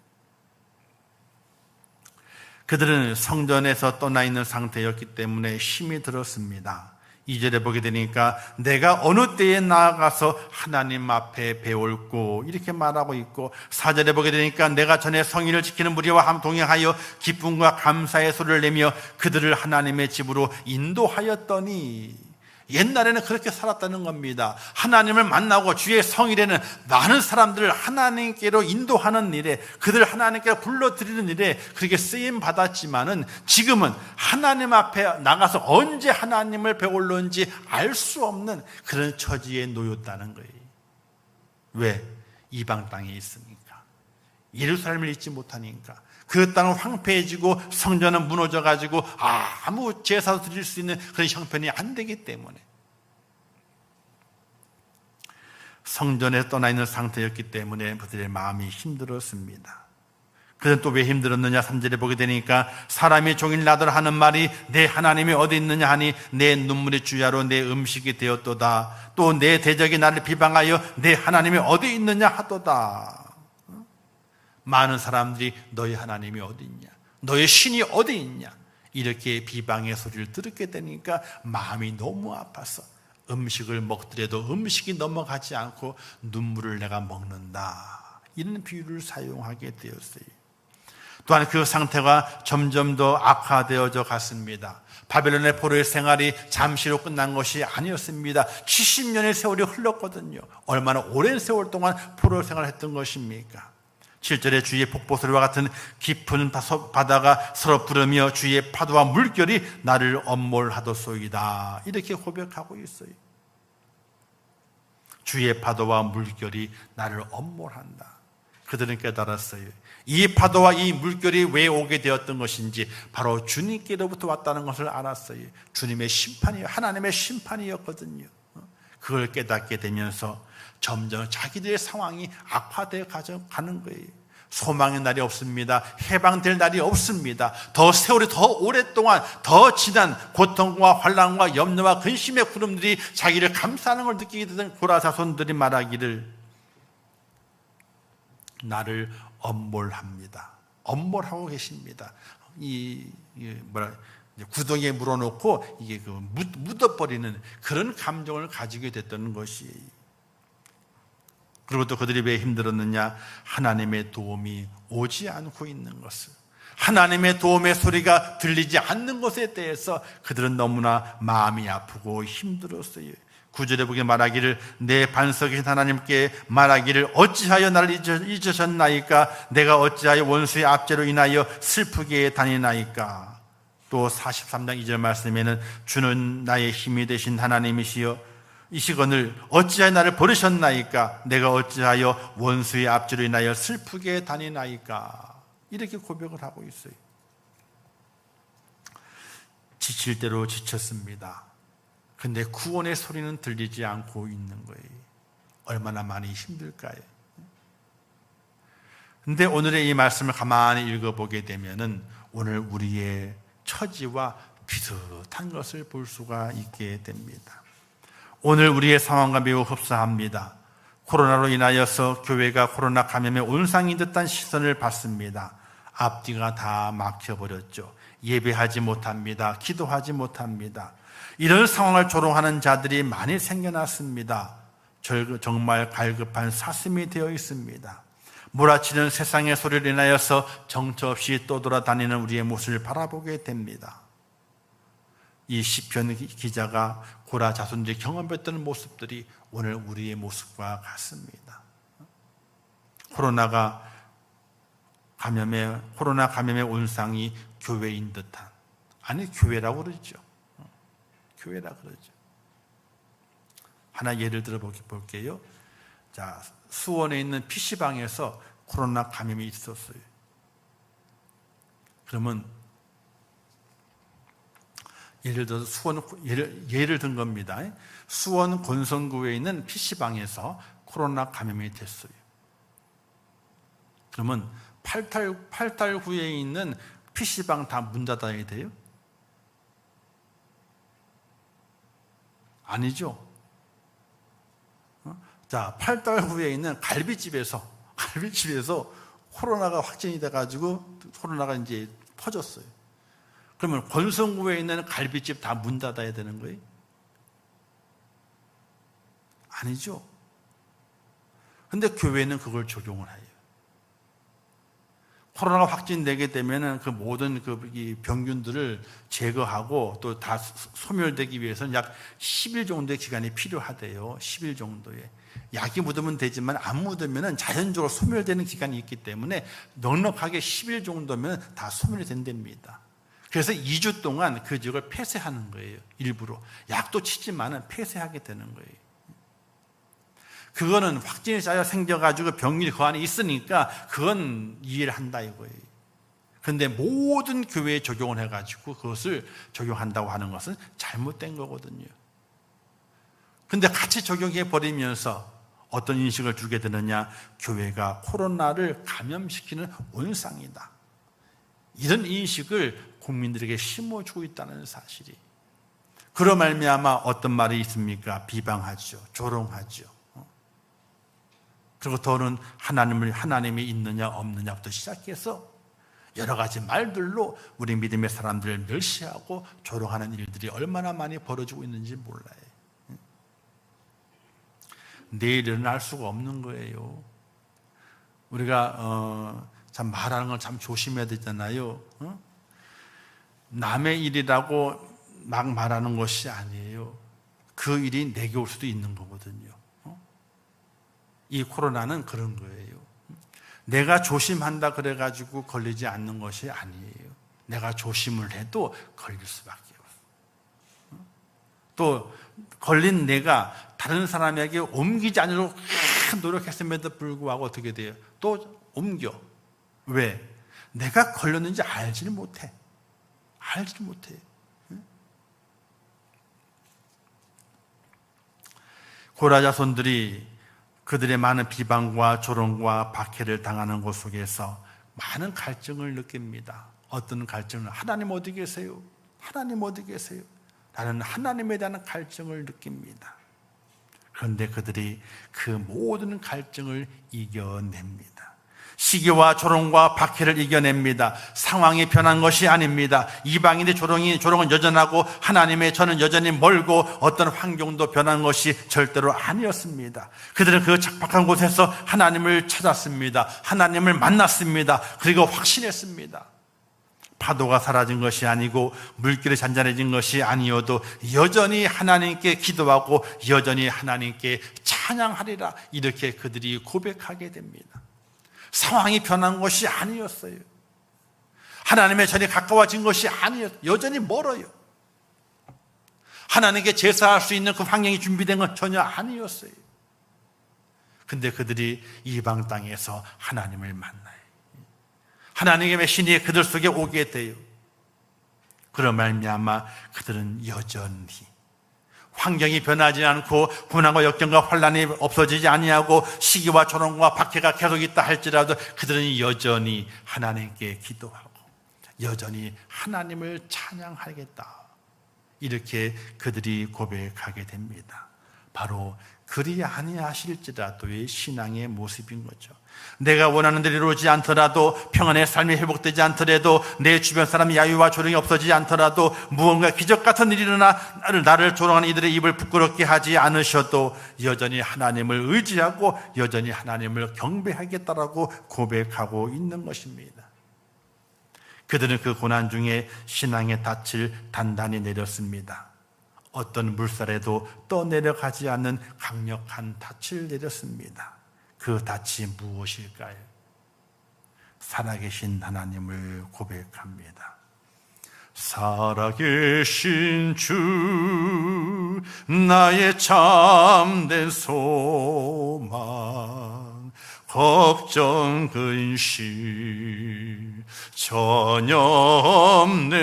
그들은 성전에서 떠나 있는 상태였기 때문에 힘이 들었습니다. 2절에 보게 되니까 내가 어느 때에 나아가서 하나님 앞에 배울고 이렇게 말하고 있고, 4절에 보게 되니까 내가 전에 성인을 지키는 무리와 동행하여 기쁨과 감사의 소리를 내며 그들을 하나님의 집으로 인도하였더니, 옛날에는 그렇게 살았다는 겁니다. 하나님을 만나고 주의 성일에는 많은 사람들을 하나님께로 인도하는 일에, 그들을 하나님께 불러들이는 일에 그렇게 쓰임 받았지만은 지금은 하나님 앞에 나가서 언제 하나님을 배울는지 알 수 없는 그런 처지에 놓였다는 거예요. 왜? 이방 땅에 있으니까, 예루살렘을 잊지 못하니까. 그 땅은 황폐해지고 성전은 무너져가지고 아무 제사도 드릴 수 있는 그런 형편이 안 되기 때문에 성전에 떠나 있는 상태였기 때문에 그들의 마음이 힘들었습니다. 그는 또 왜 힘들었느냐? 3절에 보게 되니까 사람이 종일 나더러 하는 말이 내 하나님이 어디 있느냐 하니 내 눈물의 주야로 내 음식이 되었도다. 또 내 대적이 나를 비방하여 내 하나님이 어디 있느냐 하도다. 많은 사람들이 너희 하나님이 어디 있냐, 너희 신이 어디 있냐, 이렇게 비방의 소리를 들었게 되니까 마음이 너무 아파서 음식을 먹더라도 음식이 넘어가지 않고 눈물을 내가 먹는다, 이런 비유를 사용하게 되었어요. 또한 그 상태가 점점 더 악화되어져 갔습니다. 바벨론의 포로의 생활이 잠시로 끝난 것이 아니었습니다. 70년의 세월이 흘렀거든요. 얼마나 오랜 세월 동안 포로 생활을 했던 것입니까? 7절에 주의 폭포소리와 같은 깊은 바다가 서로 부르며 주의 파도와 물결이 나를 엄몰하도소이다, 이렇게 고백하고 있어요. 주의 파도와 물결이 나를 엄몰한다. 그들은 깨달았어요. 이 파도와 이 물결이 왜 오게 되었던 것인지 바로 주님께로부터 왔다는 것을 알았어요. 주님의 심판이, 하나님의 심판이었거든요. 그걸 깨닫게 되면서 점점 자기들의 상황이 악화되어 가는 거예요. 소망의 날이 없습니다. 해방될 날이 없습니다. 더 세월이 더 오랫동안 더 지난 고통과 환난과 염려와 근심의 구름들이 자기를 감싸는 걸 느끼게 되던 고라 자손들이 말하기를 나를 엄몰합니다. 엄몰하고 계십니다. 구덩이에 물어놓고 이게 묻어버리는 그런 감정을 가지게 됐던 것이에요. 그리고 또 그들이 왜 힘들었느냐? 하나님의 도움이 오지 않고 있는 것을, 하나님의 도움의 소리가 들리지 않는 것에 대해서 그들은 너무나 마음이 아프고 힘들었어요. 9절에 보게 말하기를 내 반석에 하나님께 말하기를 어찌하여 나를 잊으셨나이까? 내가 어찌하여 원수의 압제로 인하여 슬프게 다니나이까? 또 43장 2절 말씀에는 주는 나의 힘이 되신 하나님이시여 이시거늘 어찌하여 나를 버리셨나이까? 내가 어찌하여 원수의 압제로 인하여 슬프게 다니나이까? 이렇게 고백을 하고 있어요. 지칠 대로 지쳤습니다. 근데 구원의 소리는 들리지 않고 있는 거예요. 얼마나 많이 힘들까요? 근데 오늘의 이 말씀을 가만히 읽어보게 되면은 오늘 우리의 처지와 비슷한 것을 볼 수가 있게 됩니다. 오늘 우리의 상황과 매우 흡사합니다. 코로나로 인하여서 교회가 코로나 감염의 온상인 듯한 시선을 받습니다. 앞뒤가 다 막혀버렸죠. 예배하지 못합니다. 기도하지 못합니다. 이런 상황을 조롱하는 자들이 많이 생겨났습니다. 정말 갈급한 사슴이 되어 있습니다. 몰아치는 세상의 소리를 인하여서 정처 없이 떠돌아다니는 우리의 모습을 바라보게 됩니다. 이 시편 기자가 고라 자손들이 경험했던 모습들이 오늘 우리의 모습과 같습니다. 코로나 감염의 온상이 교회인 듯한, 아니 교회라고 그러죠. 교회라 그러죠. 하나 예를 들어 볼게요. 자, 수원에 있는 PC방에서 코로나 감염이 있었어요. 그러면 예를 들어서 예를 든 겁니다. 수원 권성구에 있는 PC방에서 코로나 감염이 됐어요. 그러면 8달구에 있는 PC방 다 문 닫아야 돼요? 아니죠. 자, 8달구에 있는 갈비집에서 코로나가 확진이 돼가지고 코로나가 이제 퍼졌어요. 그러면 권성구에 있는 갈비집 다 문 닫아야 되는 거예요? 아니죠. 근데 교회는 그걸 적용을 해요. 코로나가 확진되게 되면은 그 모든 이 병균들을 제거하고 또 다 소멸되기 위해서는 약 10일 정도의 기간이 필요하대요. 10일 정도의. 약이 묻으면 되지만 안 묻으면 자연적으로 소멸되는 기간이 있기 때문에 넉넉하게 10일 정도면 다 소멸이 된답니다. 그래서 2주 동안 그 지역을 폐쇄하는 거예요. 일부러. 약도 치지만 폐쇄하게 되는 거예요. 그거는 확진이 쌓여 생겨가지고 병균이 그 안에 있으니까 그건 이해를 한다 이거예요. 그런데 모든 교회에 적용을 해가지고 그것을 적용한다고 하는 것은 잘못된 거거든요. 근데 같이 적용해 버리면서 어떤 인식을 주게 되느냐? 교회가 코로나를 감염시키는 온상이다. 이런 인식을 국민들에게 심어주고 있다는 사실이. 그로 말미암아 어떤 말이 있습니까? 비방하죠. 조롱하죠. 그리고 더는 하나님이 있느냐 없느냐부터 시작해서 여러 가지 말들로 우리 믿음의 사람들을 멸시하고 조롱하는 일들이 얼마나 많이 벌어지고 있는지 몰라요. 내일은 알 수가 없는 거예요. 우리가 참 말하는 걸 참 조심해야 되잖아요. 남의 일이라고 막 말하는 것이 아니에요. 그 일이 내게 올 수도 있는 거거든요. 이 코로나는 그런 거예요. 내가 조심한다 그래가지고 걸리지 않는 것이 아니에요. 내가 조심을 해도 걸릴 수밖에 없어요. 또 걸린 내가 다른 사람에게 옮기지 않으려고 노력했음에도 불구하고 어떻게 돼요? 또 옮겨. 왜? 내가 걸렸는지 알지를 못해. 알지를 못해. 고라 자손들이 그들의 많은 비방과 조롱과 박해를 당하는 곳 속에서 많은 갈증을 느낍니다. 어떤 갈증을? 하나님 어디 계세요? 하나님 어디 계세요? 라는 하나님에 대한 갈증을 느낍니다. 그런데 그들이 그 모든 갈증을 이겨냅니다. 시기와 조롱과 박해를 이겨냅니다. 상황이 변한 것이 아닙니다. 이방인의 조롱은 여전하고 하나님의 저는 여전히 멀고 어떤 환경도 변한 것이 절대로 아니었습니다. 그들은 그 척박한 곳에서 하나님을 찾았습니다. 하나님을 만났습니다. 그리고 확신했습니다. 파도가 사라진 것이 아니고 물길이 잔잔해진 것이 아니어도 여전히 하나님께 기도하고 여전히 하나님께 찬양하리라, 이렇게 그들이 고백하게 됩니다. 상황이 변한 것이 아니었어요. 하나님의 전에 가까워진 것이 아니었어요. 여전히 멀어요. 하나님께 제사할 수 있는 그 환경이 준비된 건 전혀 아니었어요. 근데 그들이 이방 땅에서 하나님을 만나요. 하나님의 신이 그들 속에 오게 돼요. 그런 말미암아 그들은 여전히 환경이 변하지 않고 고난과 역경과 환난이 없어지지 아니하고 시기와 조롱과 박해가 계속 있다 할지라도 그들은 여전히 하나님께 기도하고 여전히 하나님을 찬양하겠다, 이렇게 그들이 고백하게 됩니다. 바로 그리 아니하실지라도의 신앙의 모습인 거죠. 내가 원하는 대로 이루어지지 않더라도, 평안의 삶이 회복되지 않더라도, 내 주변 사람의 야유와 조롱이 없어지지 않더라도, 무언가 기적 같은 일이 일어나 나를 조롱하는 이들의 입을 부끄럽게 하지 않으셔도 여전히 하나님을 의지하고 여전히 하나님을 경배하겠다라고 고백하고 있는 것입니다. 그들은 그 고난 중에 신앙의 닻을 단단히 내렸습니다. 어떤 물살에도 떠내려가지 않는 강력한 닻을 내렸습니다. 그 닻이 무엇일까요? 살아계신 하나님을 고백합니다. 살아계신 주, 나의 참된 소망, 걱정 근심 전혀 없네.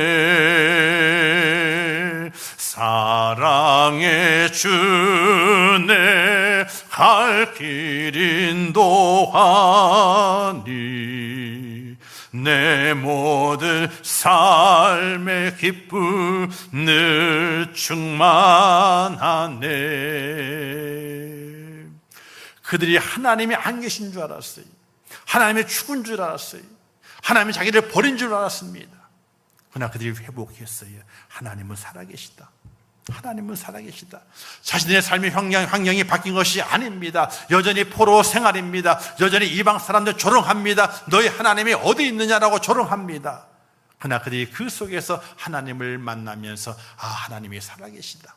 사랑의 주네 갈 길 인도하니 내 모든 삶의 기쁨 늘 충만하네. 그들이 하나님이 안 계신 줄 알았어요. 하나님이 죽은 줄 알았어요. 하나님이 자기를 버린 줄 알았습니다. 그러나 그들이 회복했어요. 하나님은 살아계시다. 하나님은 살아계시다. 자신의 삶의 환경이 바뀐 것이 아닙니다. 여전히 포로 생활입니다. 여전히 이방 사람들 조롱합니다. 너희 하나님이 어디 있느냐라고 조롱합니다. 그러나 그들이 그 속에서 하나님을 만나면서 하나님이 살아계시다,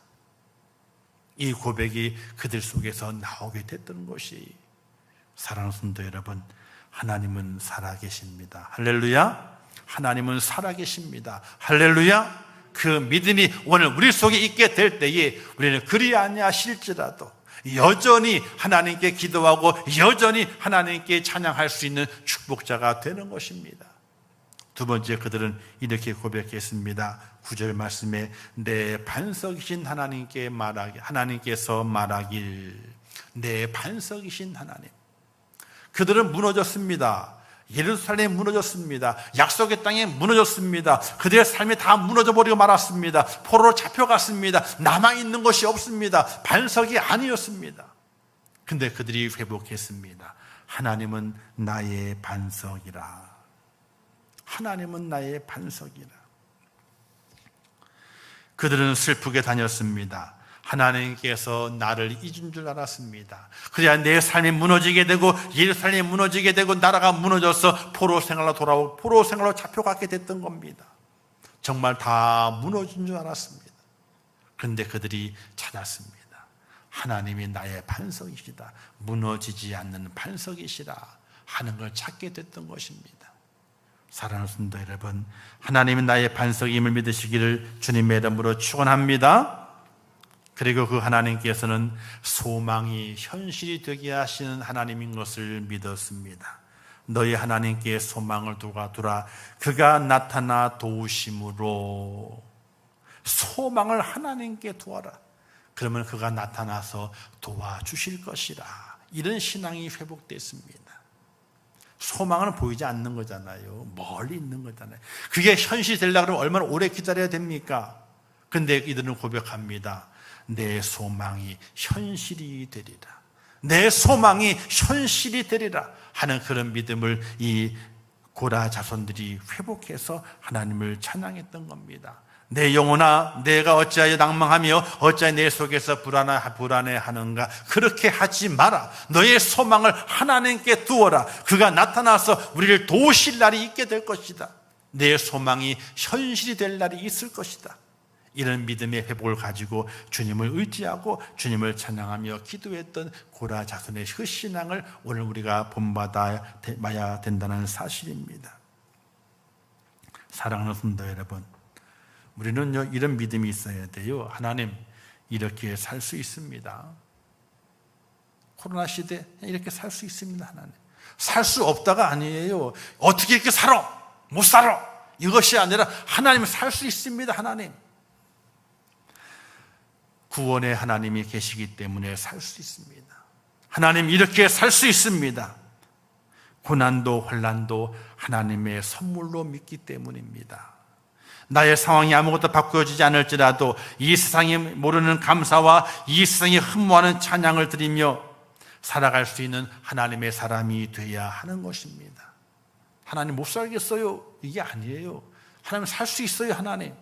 이 고백이 그들 속에서 나오게 됐던 것이, 사랑하는 성도 여러분, 하나님은 살아계십니다. 할렐루야. 하나님은 살아계십니다. 할렐루야. 그 믿음이 오늘 우리 속에 있게 될 때에 우리는 그리 아니하실지라도 여전히 하나님께 기도하고 여전히 하나님께 찬양할 수 있는 축복자가 되는 것입니다. 두 번째, 그들은 이렇게 고백했습니다. 9절 말씀에 내 반석이신 하나님께서 말하길, 내 반석이신 하나님. 그들은 무너졌습니다. 예루살렘이 무너졌습니다. 약속의 땅에 무너졌습니다. 그들의 삶이 다 무너져 버리고 말았습니다. 포로로 잡혀갔습니다. 남아있는 것이 없습니다. 반석이 아니었습니다. 근데 그들이 회복했습니다. 하나님은 나의 반석이라. 하나님은 나의 반석이라. 그들은 슬프게 다녔습니다. 하나님께서 나를 잊은 줄 알았습니다. 그래야 내 삶이 무너지게 되고 예루살렘이 무너지게 되고 나라가 무너져서 포로 생활로 돌아오고 포로 생활로 잡혀가게 됐던 겁니다. 정말 다 무너진 줄 알았습니다. 그런데 그들이 찾았습니다. 하나님이 나의 반석이시다, 무너지지 않는 반석이시라 하는 걸 찾게 됐던 것입니다. 사랑하는 성도 여러분, 하나님이 나의 반석임을 믿으시기를 주님의 이름으로 축원합니다. 그리고 그 하나님께서는 소망이 현실이 되게 하시는 하나님인 것을 믿었습니다. 너희 하나님께 소망을 두라. 그가 나타나 도우심으로. 소망을 하나님께 두어라. 그러면 그가 나타나서 도와주실 것이라. 이런 신앙이 회복됐습니다. 소망은 보이지 않는 거잖아요. 멀리 있는 거잖아요. 그게 현실이 되려고 하면 얼마나 오래 기다려야 됩니까? 근데 이들은 고백합니다. 내 소망이 현실이 되리라. 내 소망이 현실이 되리라 하는 그런 믿음을 이 고라 자손들이 회복해서 하나님을 찬양했던 겁니다. 내 영혼아, 내가 어찌하여 낭망하며 어찌하여 내 속에서 불안해하는가? 그렇게 하지 마라. 너의 소망을 하나님께 두어라. 그가 나타나서 우리를 도우실 날이 있게 될 것이다. 내 소망이 현실이 될 날이 있을 것이다. 이런 믿음의 회복을 가지고 주님을 의지하고 주님을 찬양하며 기도했던 고라 자손의 그 신앙을 오늘 우리가 본받아야 된다는 사실입니다. 사랑하는 성도 여러분, 우리는요 이런 믿음이 있어야 돼요. 하나님, 이렇게 살 수 있습니다. 코로나 시대 이렇게 살 수 있습니다. 하나님, 살 수 없다가 아니에요. 어떻게 이렇게 살아? 못 살아. 이것이 아니라 하나님 살 수 있습니다. 하나님, 구원의 하나님이 계시기 때문에 살 수 있습니다. 하나님, 이렇게 살 수 있습니다. 고난도 환난도 하나님의 선물로 믿기 때문입니다. 나의 상황이 아무것도 바꾸어지지 않을지라도 이 세상이 모르는 감사와 이 세상이 흠모하는 찬양을 드리며 살아갈 수 있는 하나님의 사람이 되어야 하는 것입니다. 하나님 못 살겠어요, 이게 아니에요. 하나님 살 수 있어요. 하나님,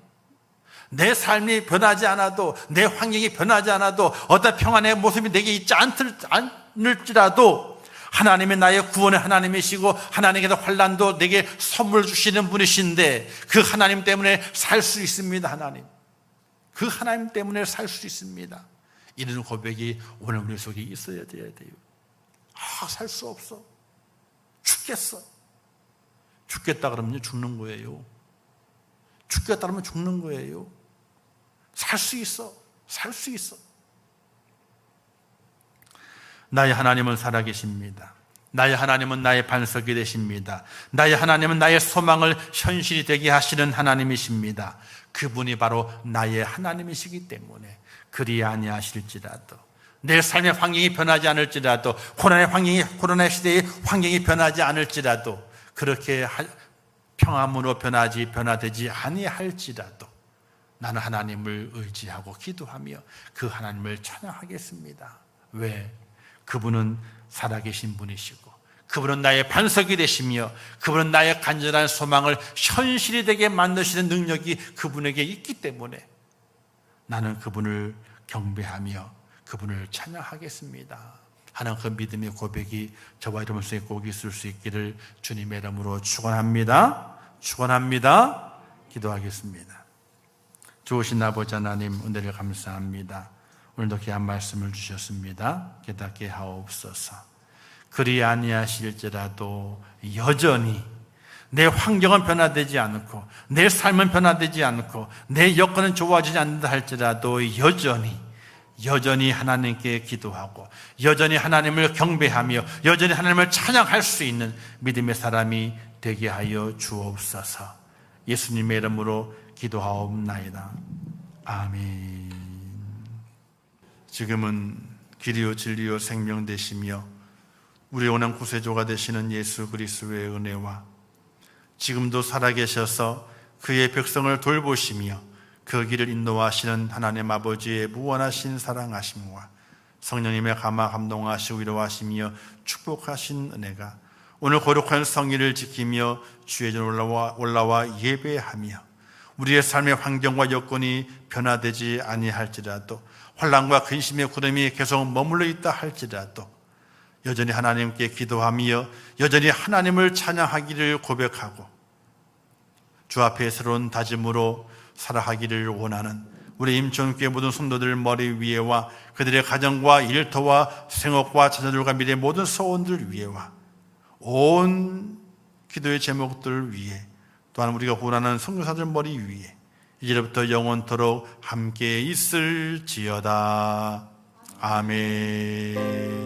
내 삶이 변하지 않아도, 내 환경이 변하지 않아도, 어떤 평안의 모습이 내게 있지 않을지라도 하나님이 나의 구원의 하나님이시고 하나님께서 환난도 내게 선물 주시는 분이신데 그 하나님 때문에 살 수 있습니다. 하나님, 그 하나님 때문에 살 수 있습니다. 이런 고백이 오늘 우리 속에 있어야 돼요. 살 수 없어, 죽겠어. 죽겠다 그러면 죽는 거예요. 죽겠다 그러면 죽는 거예요. 살 수 있어, 살 수 있어. 나의 하나님은 살아계십니다. 나의 하나님은 나의 반석이 되십니다. 나의 하나님은 나의 소망을 현실이 되게 하시는 하나님이십니다. 그분이 바로 나의 하나님이시기 때문에 그리 아니하실지라도, 내 삶의 환경이 변하지 않을지라도, 코로나 시대의 환경이 변하지 않을지라도, 그렇게 평안으로 변화되지 아니할지라도 나는 하나님을 의지하고 기도하며 그 하나님을 찬양하겠습니다. 왜? 그분은 살아계신 분이시고 그분은 나의 반석이 되시며 그분은 나의 간절한 소망을 현실이 되게 만드시는 능력이 그분에게 있기 때문에 나는 그분을 경배하며 그분을 찬양하겠습니다 하는 그 믿음의 고백이 저와 여러분 속에 꼭 있을 수 있기를 주님의 이름으로 축원합니다. 기도하겠습니다. 좋으신 아버지 하나님, 은혜를 감사합니다. 오늘도 귀한 말씀을 주셨습니다. 깨닫게 하옵소서. 그리 아니하실지라도 여전히 내 환경은 변화되지 않고 내 삶은 변화되지 않고 내 여건은 좋아지지 않는다 할지라도 여전히 하나님께 기도하고 여전히 하나님을 경배하며 여전히 하나님을 찬양할 수 있는 믿음의 사람이 되게 하여 주옵소서. 예수님의 이름으로 기도하옵나이다. 아멘. 지금은 길이요 진리요 생명 되시며 우리 원한 구세주가 되시는 예수 그리스도의 은혜와 지금도 살아계셔서 그의 백성을 돌보시며 그 길을 인도하시는 하나님 아버지의 무한하신 사랑하심과 성령님의 감동하시고 위로하시며 축복하신 은혜가 오늘 거룩한 성일을 지키며 주의 전 올라와 예배하며 우리의 삶의 환경과 여건이 변화되지 아니할지라도 환난과 근심의 구름이 계속 머물러 있다 할지라도 여전히 하나님께 기도하며 여전히 하나님을 찬양하기를 고백하고 주 앞에 새로운 다짐으로 살아가기를 원하는 우리 임촌교회 모든 성도들 머리 위에와 그들의 가정과 일터와 생업과 자녀들과 미래의 모든 소원들 위에와 온 기도의 제목들 위에 또한 우리가 원하는 선교사들 머리 위에 이제부터 영원토록 함께 있을지어다. 아멘.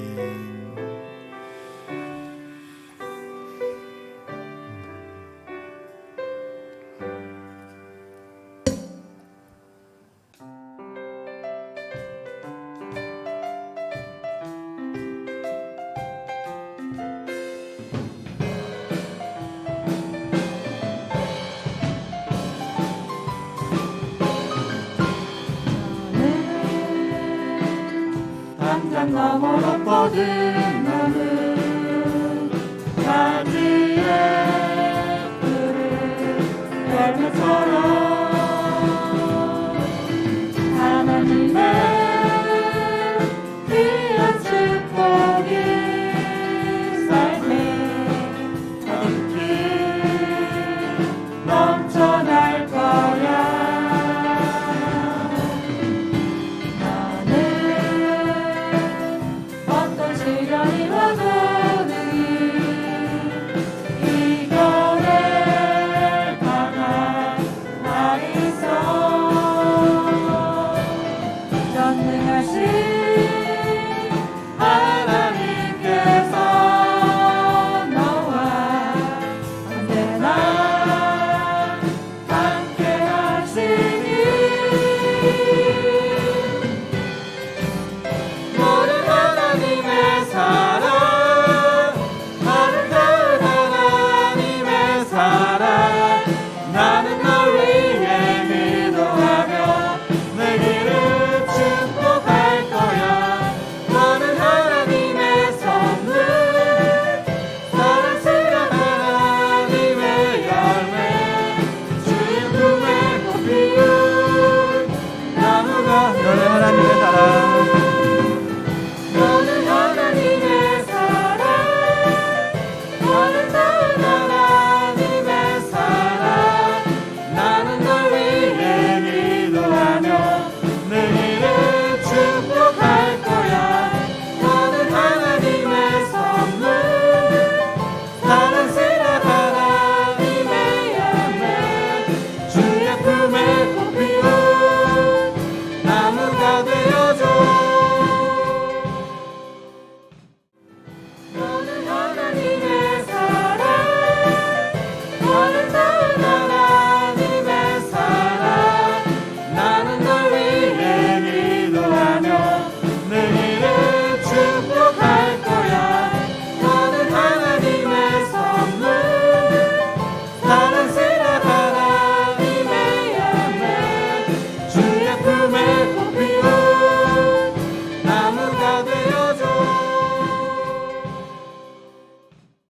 당장 너머로 뻗은